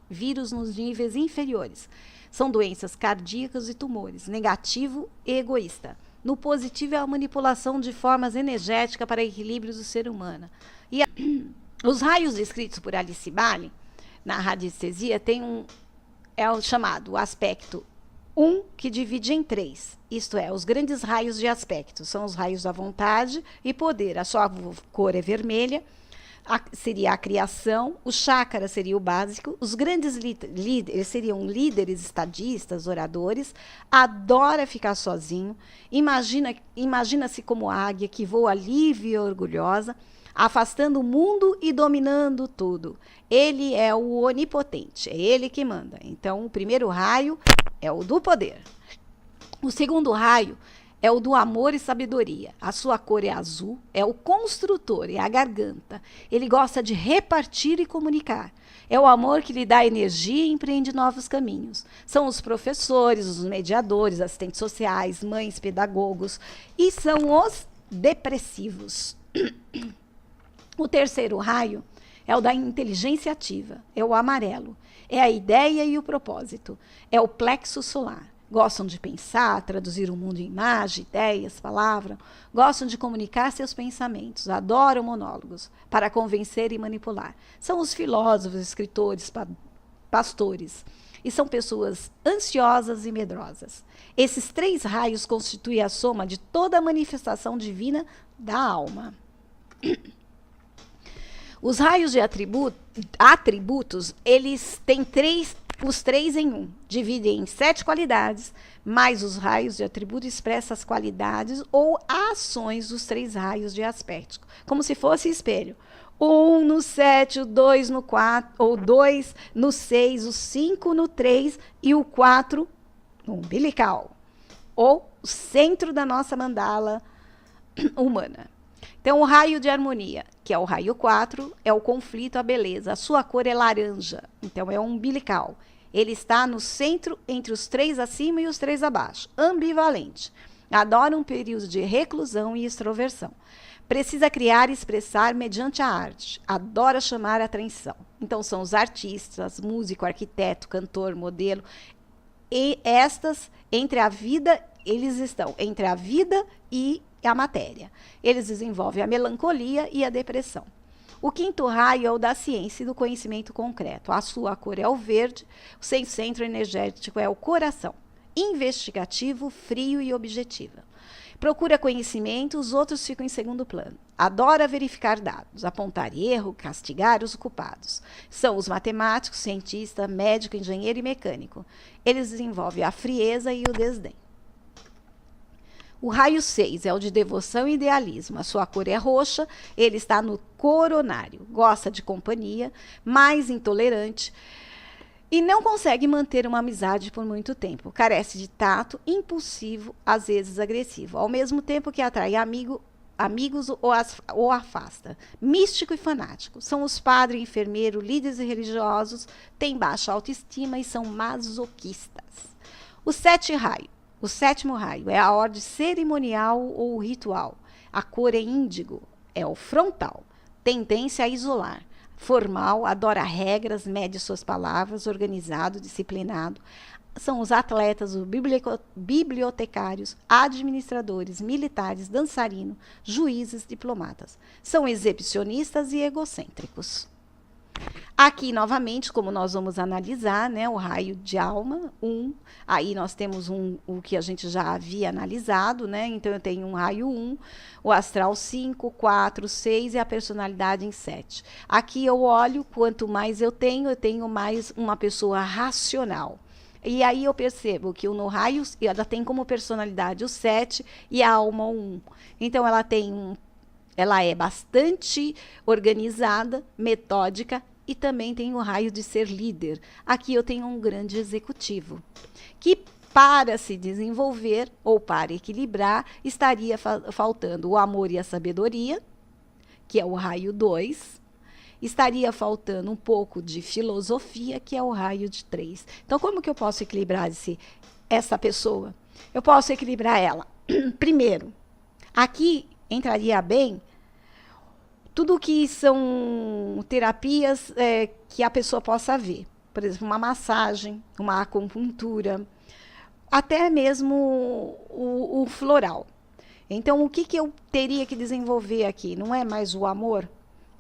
vírus nos níveis inferiores. São doenças cardíacas e tumores, negativo e egoísta. No positivo é a manipulação de formas energéticas para equilíbrio do ser humano. E os raios descritos por Alice Bally, na radiestesia, tem o chamado aspecto 1, que divide em 3. Isto é, os grandes raios de aspecto. São os raios da vontade e poder. A sua cor é vermelha, seria a criação, o chácara seria o básico, os grandes líderes seriam líderes, estadistas, oradores, adora ficar sozinho, imagina-se como águia que voa livre e orgulhosa, afastando o mundo e dominando tudo. Ele é o onipotente, é ele que manda. Então, o primeiro raio é o do poder. O segundo raio é o do amor e sabedoria. A sua cor é azul, é o construtor, é a garganta. Ele gosta de repartir e comunicar. É o amor que lhe dá energia e empreende novos caminhos. São os professores, os mediadores, assistentes sociais, mães, pedagogos. E são os depressivos. O terceiro raio é o da inteligência ativa, é o amarelo. É a ideia e o propósito. É o plexo solar. Gostam de pensar, traduzir o mundo em imagem, ideias, palavras. Gostam de comunicar seus pensamentos. Adoram monólogos para convencer e manipular. São os filósofos, escritores, pastores. E são pessoas ansiosas e medrosas. Esses 3 raios constituem a soma de toda a manifestação divina da alma. Os raios de atributos, eles têm os 3 em 1. Dividem em 7 qualidades, mas os raios de atributo expressam as qualidades ou ações dos 3 raios de aspecto, como se fosse espelho. O 1 no 7, o 2 no 4, ou 2 no 6, o 5 no 3 e o 4 no umbilical, ou o centro da nossa mandala humana. Então, o raio de harmonia, que é o raio 4, é o conflito, a beleza. A sua cor é laranja, então é o umbilical. Ele está no centro, entre os 3 acima e os 3 abaixo. Ambivalente. Adora um período de reclusão e extroversão. Precisa criar e expressar mediante a arte. Adora chamar a atenção. Então, são os artistas, músico, arquiteto, cantor, modelo. E eles estão entre a vida e a matéria. Eles desenvolvem a melancolia e a depressão. O 5º raio é o da ciência e do conhecimento concreto. A sua cor é o verde, o seu centro energético é o coração. Investigativo, frio e objetivo. Procura conhecimento, os outros ficam em segundo plano. Adora verificar dados, apontar erro, castigar os culpados. São os matemáticos, cientista, médico, engenheiro e mecânico. Eles desenvolvem a frieza e o desdém. O raio 6 é o de devoção e idealismo. A sua cor é roxa, ele está no coronário. Gosta de companhia, mais intolerante e não consegue manter uma amizade por muito tempo. Carece de tato, impulsivo, às vezes agressivo, ao mesmo tempo que atrai amigos ou afasta. Místico e fanático. São os padres, enfermeiros, líderes religiosos, têm baixa autoestima e são masoquistas. O 7º raio é a ordem cerimonial ou ritual. A cor é índigo, é o frontal. Tendência a isolar. Formal, adora regras, mede suas palavras, organizado, disciplinado. São os atletas, os bibliotecários, administradores, militares, dançarinos, juízes, diplomatas. São exibicionistas e egocêntricos. Aqui, novamente, como nós vamos analisar, né, o raio de alma, 1. Aí nós temos o que a gente já havia analisado, né? Então, eu tenho um raio 1, o astral 5, 4, 6 e a personalidade em 7. Aqui eu olho, quanto mais eu tenho mais uma pessoa racional. E aí eu percebo que no raio, ela tem como personalidade o 7 e a alma o 1. Então, ela é bastante organizada, metódica e também tem o raio de ser líder. Aqui eu tenho um grande executivo, que para se desenvolver ou para equilibrar, estaria faltando o amor e a sabedoria, que é o raio 2. Estaria faltando um pouco de filosofia, que é o raio de 3. Então, como que eu posso equilibrar essa pessoa? Eu posso equilibrar ela. Primeiro, aqui entraria bem tudo que são terapias que a pessoa possa ver. Por exemplo, uma massagem, uma acupuntura, até mesmo o floral. Então, o que eu teria que desenvolver aqui? Não é mais o amor?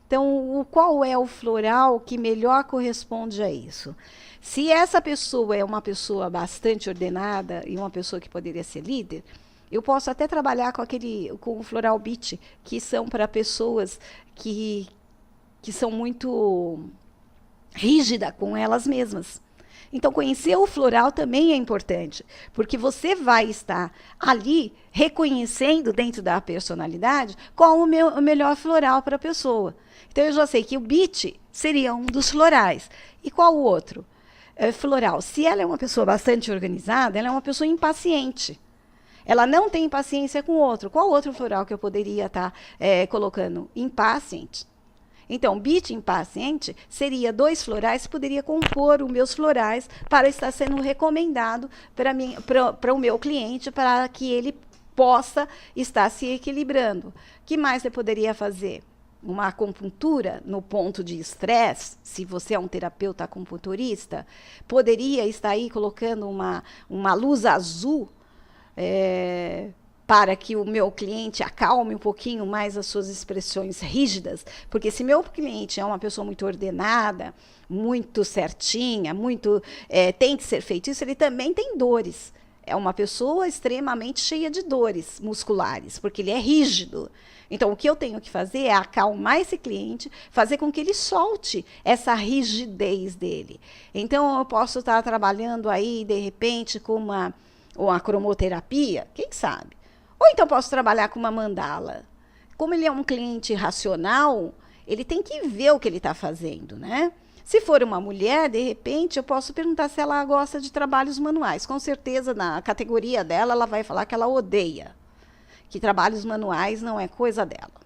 Então, qual é o floral que melhor corresponde a isso? Se essa pessoa é uma pessoa bastante ordenada e uma pessoa que poderia ser líder, eu posso até trabalhar com o floral beach, que são para pessoas que são muito rígidas com elas mesmas. Então, conhecer o floral também é importante, porque você vai estar ali reconhecendo dentro da personalidade qual o melhor floral para a pessoa. Então, eu já sei que o beach seria um dos florais. E qual o outro? Floral. Se ela é uma pessoa bastante organizada, ela é uma pessoa impaciente. Ela não tem paciência com o outro. Qual outro floral que eu poderia estar colocando? Impaciente. Então, beach impaciente seria 2 florais que poderia compor os meus florais para estar sendo recomendado para o meu cliente, para que ele possa estar se equilibrando. O que mais eu poderia fazer? Uma acupuntura no ponto de estresse, se você é um terapeuta acupunturista, poderia estar aí colocando uma luz azul para que o meu cliente acalme um pouquinho mais as suas expressões rígidas, porque se meu cliente é uma pessoa muito ordenada, muito certinha, tem que ser feito isso, ele também tem dores. É uma pessoa extremamente cheia de dores musculares, porque ele é rígido. Então, o que eu tenho que fazer é acalmar esse cliente, fazer com que ele solte essa rigidez dele. Então, eu posso estar trabalhando aí, de repente, com uma cromoterapia, quem sabe? Ou então posso trabalhar com uma mandala. Como ele é um cliente racional, ele tem que ver o que ele está fazendo, né? Se for uma mulher, de repente, eu posso perguntar se ela gosta de trabalhos manuais. Com certeza, na categoria dela, ela vai falar que ela odeia, que trabalhos manuais não é coisa dela.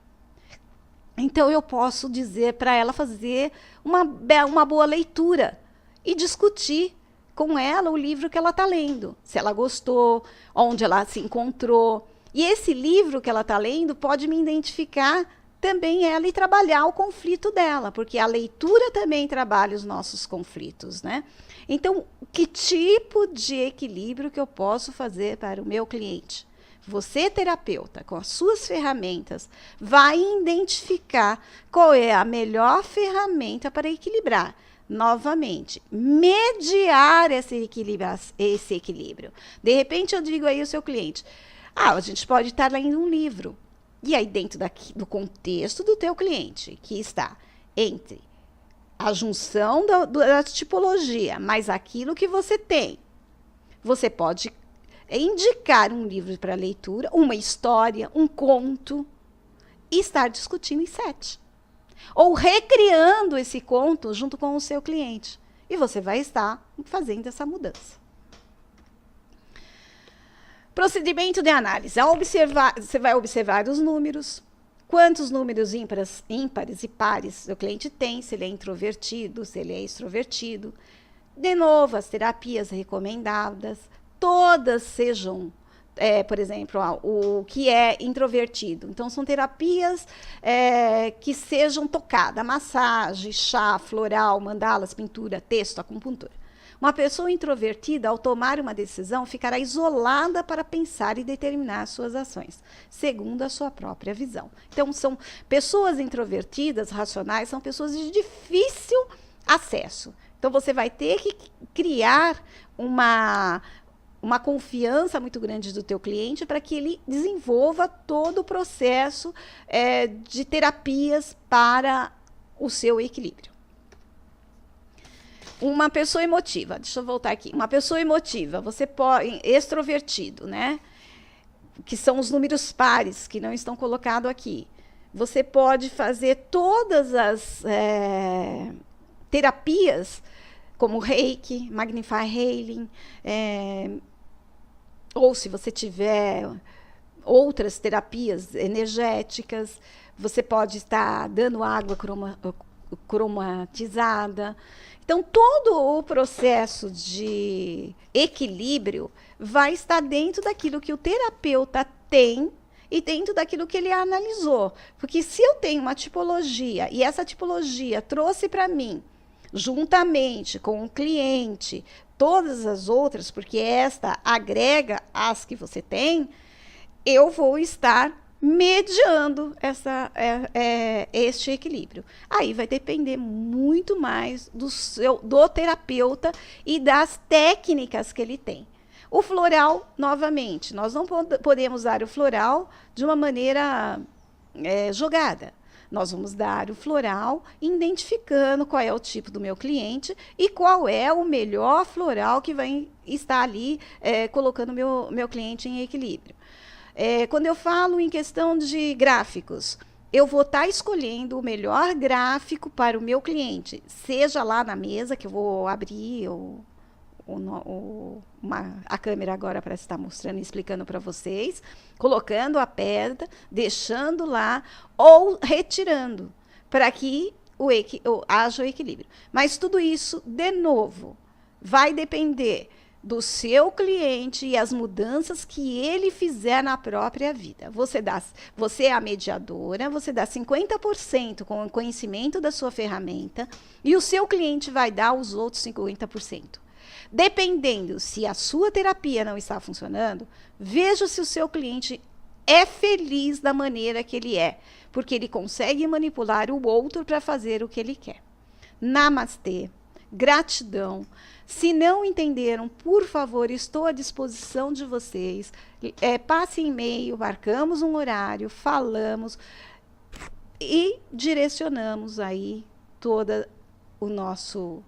Então, eu posso dizer para ela fazer uma boa leitura e discutir com ela o livro que ela está lendo. Se ela gostou, onde ela se encontrou. E esse livro que ela está lendo pode me identificar também ela e trabalhar o conflito dela, porque a leitura também trabalha os nossos conflitos, né? Então, que tipo de equilíbrio que eu posso fazer para o meu cliente? Você, terapeuta, com as suas ferramentas, vai identificar qual é a melhor ferramenta para equilibrar. Novamente, mediar esse equilíbrio. De repente, eu digo aí ao seu cliente, a gente pode estar lendo um livro. E aí, dentro do contexto do teu cliente, que está entre a junção da tipologia, mais aquilo que você tem, você pode indicar um livro para leitura, uma história, um conto, e estar discutindo em 7. Ou recriando esse conto junto com o seu cliente. E você vai estar fazendo essa mudança. Procedimento de análise. Você vai observar os números, quantos números ímpares e pares o cliente tem, se ele é introvertido, se ele é extrovertido. De novo, as terapias recomendadas, todas sejam, por exemplo, o que é introvertido. Então, são terapias que sejam tocadas, massagem, chá, floral, mandalas, pintura, texto, acupuntura. Uma pessoa introvertida, ao tomar uma decisão, ficará isolada para pensar e determinar suas ações, segundo a sua própria visão. Então, são pessoas introvertidas, racionais, são pessoas de difícil acesso. Então, você vai ter que criar uma confiança muito grande do teu cliente para que ele desenvolva todo o processo de terapias para o seu equilíbrio. Uma pessoa emotiva, deixa eu voltar aqui. Uma pessoa emotiva, você pode, extrovertido, né? Que são os números pares que não estão colocados aqui. Você pode fazer todas as terapias, como Reiki, Magnify Healing, ou se você tiver outras terapias energéticas, você pode estar dando água cromatizada. Então, todo o processo de equilíbrio vai estar dentro daquilo que o terapeuta tem e dentro daquilo que ele analisou. Porque se eu tenho uma tipologia e essa tipologia trouxe para mim, juntamente com o cliente, todas as outras, porque esta agrega as que você tem, eu vou estar mediando este equilíbrio. Aí vai depender muito mais do terapeuta e das técnicas que ele tem. O floral, novamente, nós não podemos usar o floral de uma maneira jogada. Nós vamos dar o floral identificando qual é o tipo do meu cliente e qual é o melhor floral que vai estar ali colocando meu cliente em equilíbrio. Quando eu falo em questão de gráficos, eu vou estar escolhendo o melhor gráfico para o meu cliente, seja lá na mesa, que eu vou abrir a câmera agora para estar mostrando e explicando para vocês, colocando a pedra, deixando lá ou retirando, para que haja o equilíbrio. Mas tudo isso, de novo, vai depender do cliente e as mudanças que ele fizer na própria vida. Você é a mediadora, você dá 50% com o conhecimento da sua ferramenta e o seu cliente vai dar os outros 50%. Dependendo se a sua terapia não está funcionando, veja se o seu cliente é feliz da maneira que ele é, porque ele consegue manipular o outro para fazer o que ele quer. Namastê, gratidão. Se não entenderam, por favor, estou à disposição de vocês. Passe e-mail, marcamos um horário, falamos e direcionamos aí todo o nosso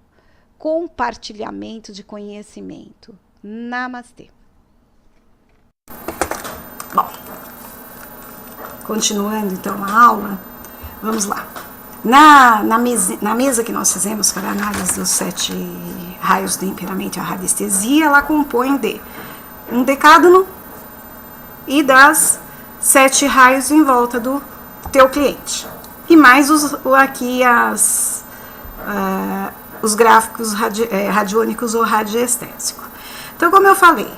compartilhamento de conhecimento. Namastê. Bom, continuando então a aula, vamos lá. Na mesa que nós fizemos para a análise dos 7 raios do temperamento e a radiestesia, ela compõe de um decádono e das 7 raios em volta do teu cliente. E mais os gráficos radiônicos ou radiestésicos. Então, como eu falei,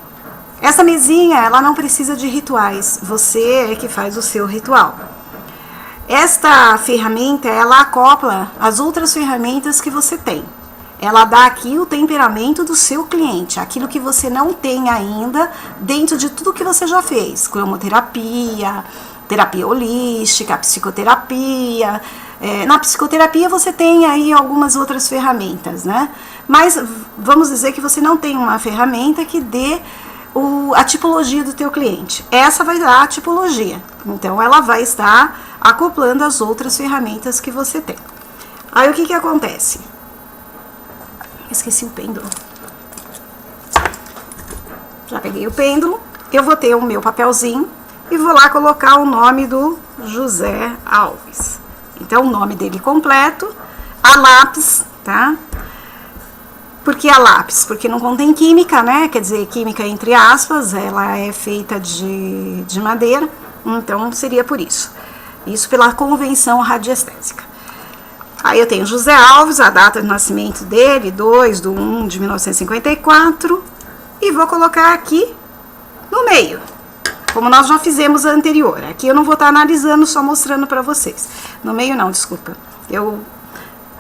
essa mesinha ela não precisa de rituais, você é que faz o seu ritual. Esta ferramenta, ela acopla as outras ferramentas que você tem. Ela dá aqui o temperamento do seu cliente, aquilo que você não tem ainda dentro de tudo que você já fez. Cromoterapia, terapia holística, psicoterapia. Na psicoterapia você tem aí algumas outras ferramentas, né? Mas vamos dizer que você não tem uma ferramenta que dê a tipologia do teu cliente. Essa vai dar a tipologia. Então, ela vai estar acoplando as outras ferramentas que você tem. Aí, o que acontece? Esqueci o pêndulo. Já peguei o pêndulo. Eu vou ter o meu papelzinho e vou lá colocar o nome do José Alves. Então, o nome dele completo, a lápis, tá? Por que a lápis? Porque não contém química, né? Quer dizer, química entre aspas, ela é feita de madeira, então seria por isso. Isso pela convenção radiestésica. Aí eu tenho José Alves, a data de nascimento dele, 2/1/1954, e vou colocar aqui no meio, como nós já fizemos a anterior. Aqui eu não vou estar analisando, só mostrando para vocês. No meio não, desculpa. Eu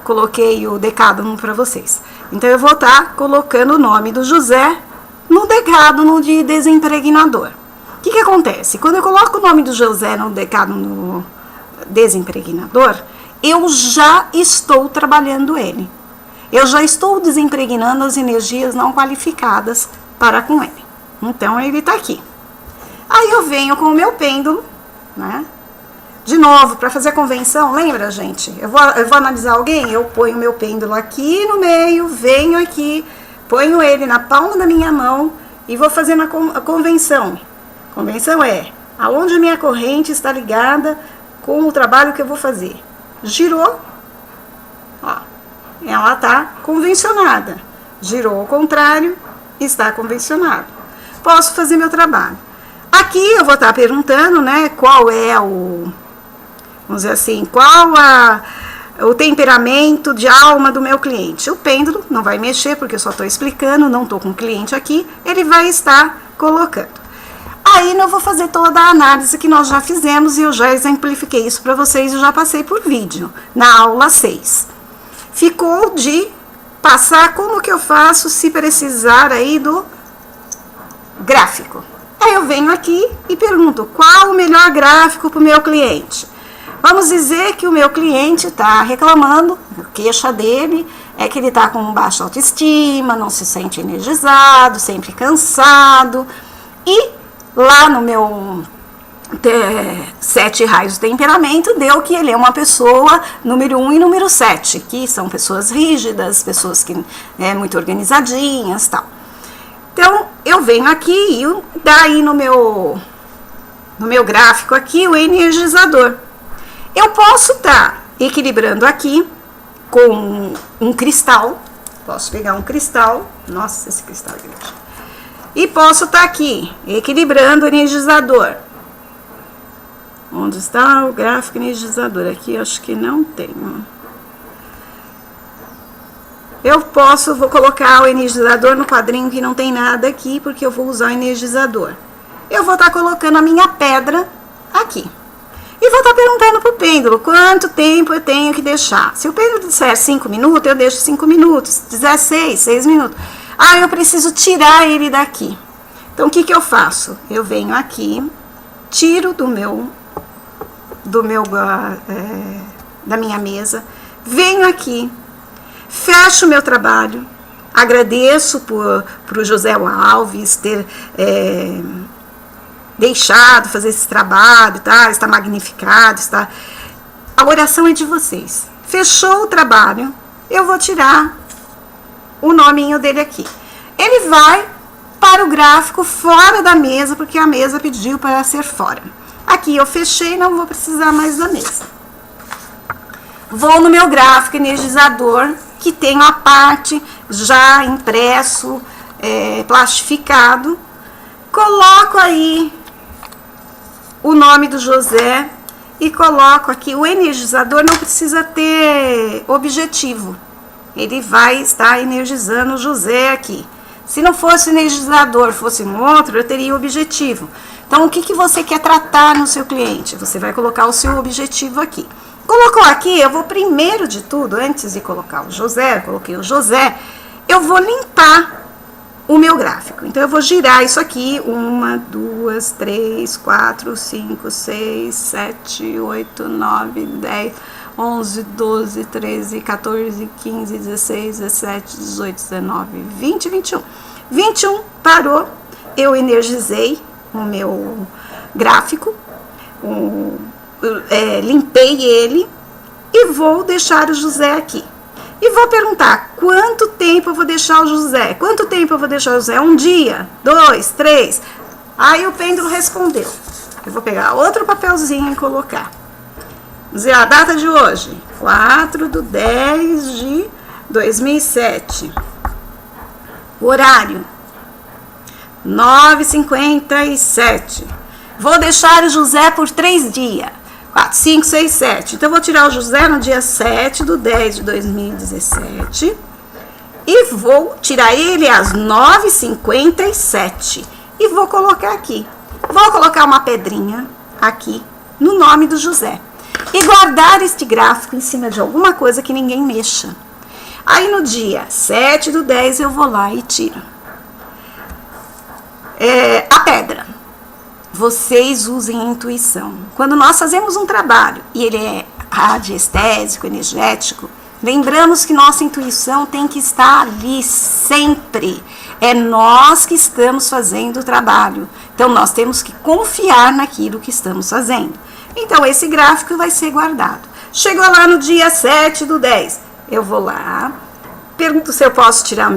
coloquei o decádono para vocês. Então, eu vou estar colocando o nome do José no decádono de desimpregnador. O que acontece? Quando eu coloco o nome do José no decádono desimpregnador, eu já estou trabalhando ele. Eu já estou desimpregnando as energias não qualificadas para com ele. Então, ele está aqui. Aí, eu venho com o meu pêndulo, né? De novo, para fazer a convenção, lembra, gente? Eu vou analisar alguém, eu ponho o meu pêndulo aqui no meio, venho aqui, ponho ele na palma da minha mão e vou fazendo a convenção. Convenção é aonde a minha corrente está ligada com o trabalho que eu vou fazer. Girou, ó, ela está convencionada. Girou ao contrário, está convencionado. Posso fazer meu trabalho. Aqui eu vou estar perguntando, né, qual é vamos dizer assim, qual o temperamento de alma do meu cliente. O pêndulo não vai mexer, porque eu só estou explicando, não estou com o cliente aqui, ele vai estar colocando. Aí eu vou fazer toda a análise que nós já fizemos e eu já exemplifiquei isso para vocês e já passei por vídeo na aula 6. Ficou de passar como que eu faço se precisar aí do gráfico. Aí eu venho aqui e pergunto qual o melhor gráfico para o meu cliente. Vamos dizer que o meu cliente está reclamando, a queixa dele é que ele está com baixa autoestima, não se sente energizado, sempre cansado. E lá no meu 7 raios de temperamento deu que ele é uma pessoa número 1 e número 7, que são pessoas rígidas, pessoas que muito organizadinhas e tal. Então, eu venho aqui e daí no meu gráfico aqui o energizador. Eu posso estar equilibrando aqui com um cristal, posso pegar um cristal, nossa, esse cristal é grande, e posso estar aqui equilibrando o energizador. Onde está o gráfico energizador? Aqui acho que não tem. Vou colocar o energizador no quadrinho que não tem nada aqui, porque eu vou usar o energizador. Eu vou estar colocando a minha pedra aqui. E vou estar perguntando para o pêndulo quanto tempo eu tenho que deixar. Se o pêndulo disser 5 minutos, eu deixo 5 minutos. Se disser 6 minutos. Ah, eu preciso tirar ele daqui. Então, o que eu faço? Eu venho aqui, tiro da minha mesa, venho aqui, fecho o meu trabalho, agradeço por José Alves ter deixado fazer esse trabalho, tá? Está magnificado, está... A oração é de vocês. Fechou o trabalho, eu vou tirar o nominho dele aqui. Ele vai para o gráfico fora da mesa, porque a mesa pediu para ser fora. Aqui eu fechei, não vou precisar mais da mesa. Vou no meu gráfico energizador, que tem a parte já impresso, plastificado. Coloco aí o nome do José e coloco aqui. O energizador não precisa ter objetivo. Ele vai estar energizando o José aqui. Se não fosse o energizador, fosse um outro, eu teria objetivo. Então, o que você quer tratar no seu cliente? Você vai colocar o seu objetivo aqui. Colocou aqui, eu vou primeiro de tudo, antes de colocar o José, coloquei o José, eu vou limpar o meu gráfico. Então, eu vou girar isso aqui, 1, 2, 3, 4, 5, 6, 7, 8, 9, 10, 11, 12, 13, 14, 15, 16, 17, 18, 19, 20, 21. 21 parou, eu energizei o meu gráfico, limpei ele e vou deixar o José aqui. E vou perguntar, quanto tempo eu vou deixar o José? Quanto tempo eu vou deixar o José? 1 dia? 2, 3? Aí o pêndulo respondeu. Eu vou pegar outro papelzinho e colocar. Dizer a data de hoje, 4/10/2007. O horário, 9h57. Vou deixar o José por 3 dias. 4, 5, 6, 7. Então, eu vou tirar o José no dia 7/10/2017. E vou tirar ele às 9h57. E vou colocar aqui. Vou colocar uma pedrinha aqui no nome do José. E guardar este gráfico em cima de alguma coisa que ninguém mexa. Aí, no dia 7/10, eu vou lá e tiro. A pedra. Vocês usem a intuição. Quando nós fazemos um trabalho e ele é radiestésico, energético, lembramos que nossa intuição tem que estar ali sempre. É nós que estamos fazendo o trabalho. Então, nós temos que confiar naquilo que estamos fazendo. Então, esse gráfico vai ser guardado. Chegou lá no dia 7/10. Eu vou lá, pergunto se eu posso tirar o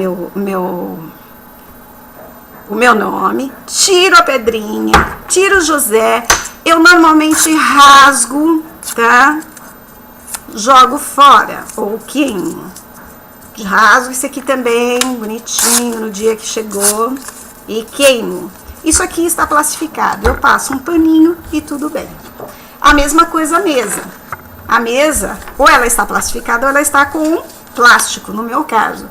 meu nome, tiro a pedrinha, tiro o José, eu normalmente rasgo, tá? Jogo fora, ou queimo. Rasgo esse aqui também, bonitinho, no dia que chegou, e queimo. Isso aqui está plastificado, eu passo um paninho e tudo bem. A mesma coisa a mesa. A mesa, ou ela está plastificada, ou ela está com plástico, no meu caso.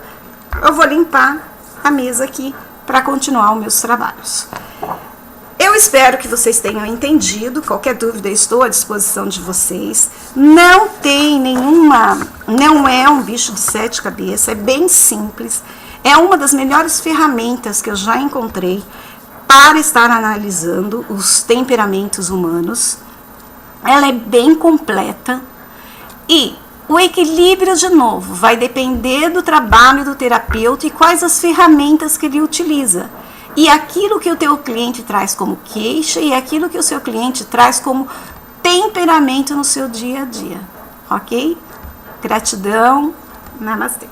Eu vou limpar a mesa aqui para continuar os meus trabalhos. Eu espero que vocês tenham entendido. Qualquer dúvida, eu estou à disposição de vocês. Não tem nenhuma, não é um bicho de 7 cabeças, é bem simples. É uma das melhores ferramentas que eu já encontrei para estar analisando os temperamentos humanos. Ela é bem completa e o equilíbrio, de novo, vai depender do trabalho do terapeuta e quais as ferramentas que ele utiliza. E aquilo que o teu cliente traz como queixa e aquilo que o seu cliente traz como temperamento no seu dia a dia, ok? Gratidão, namastê.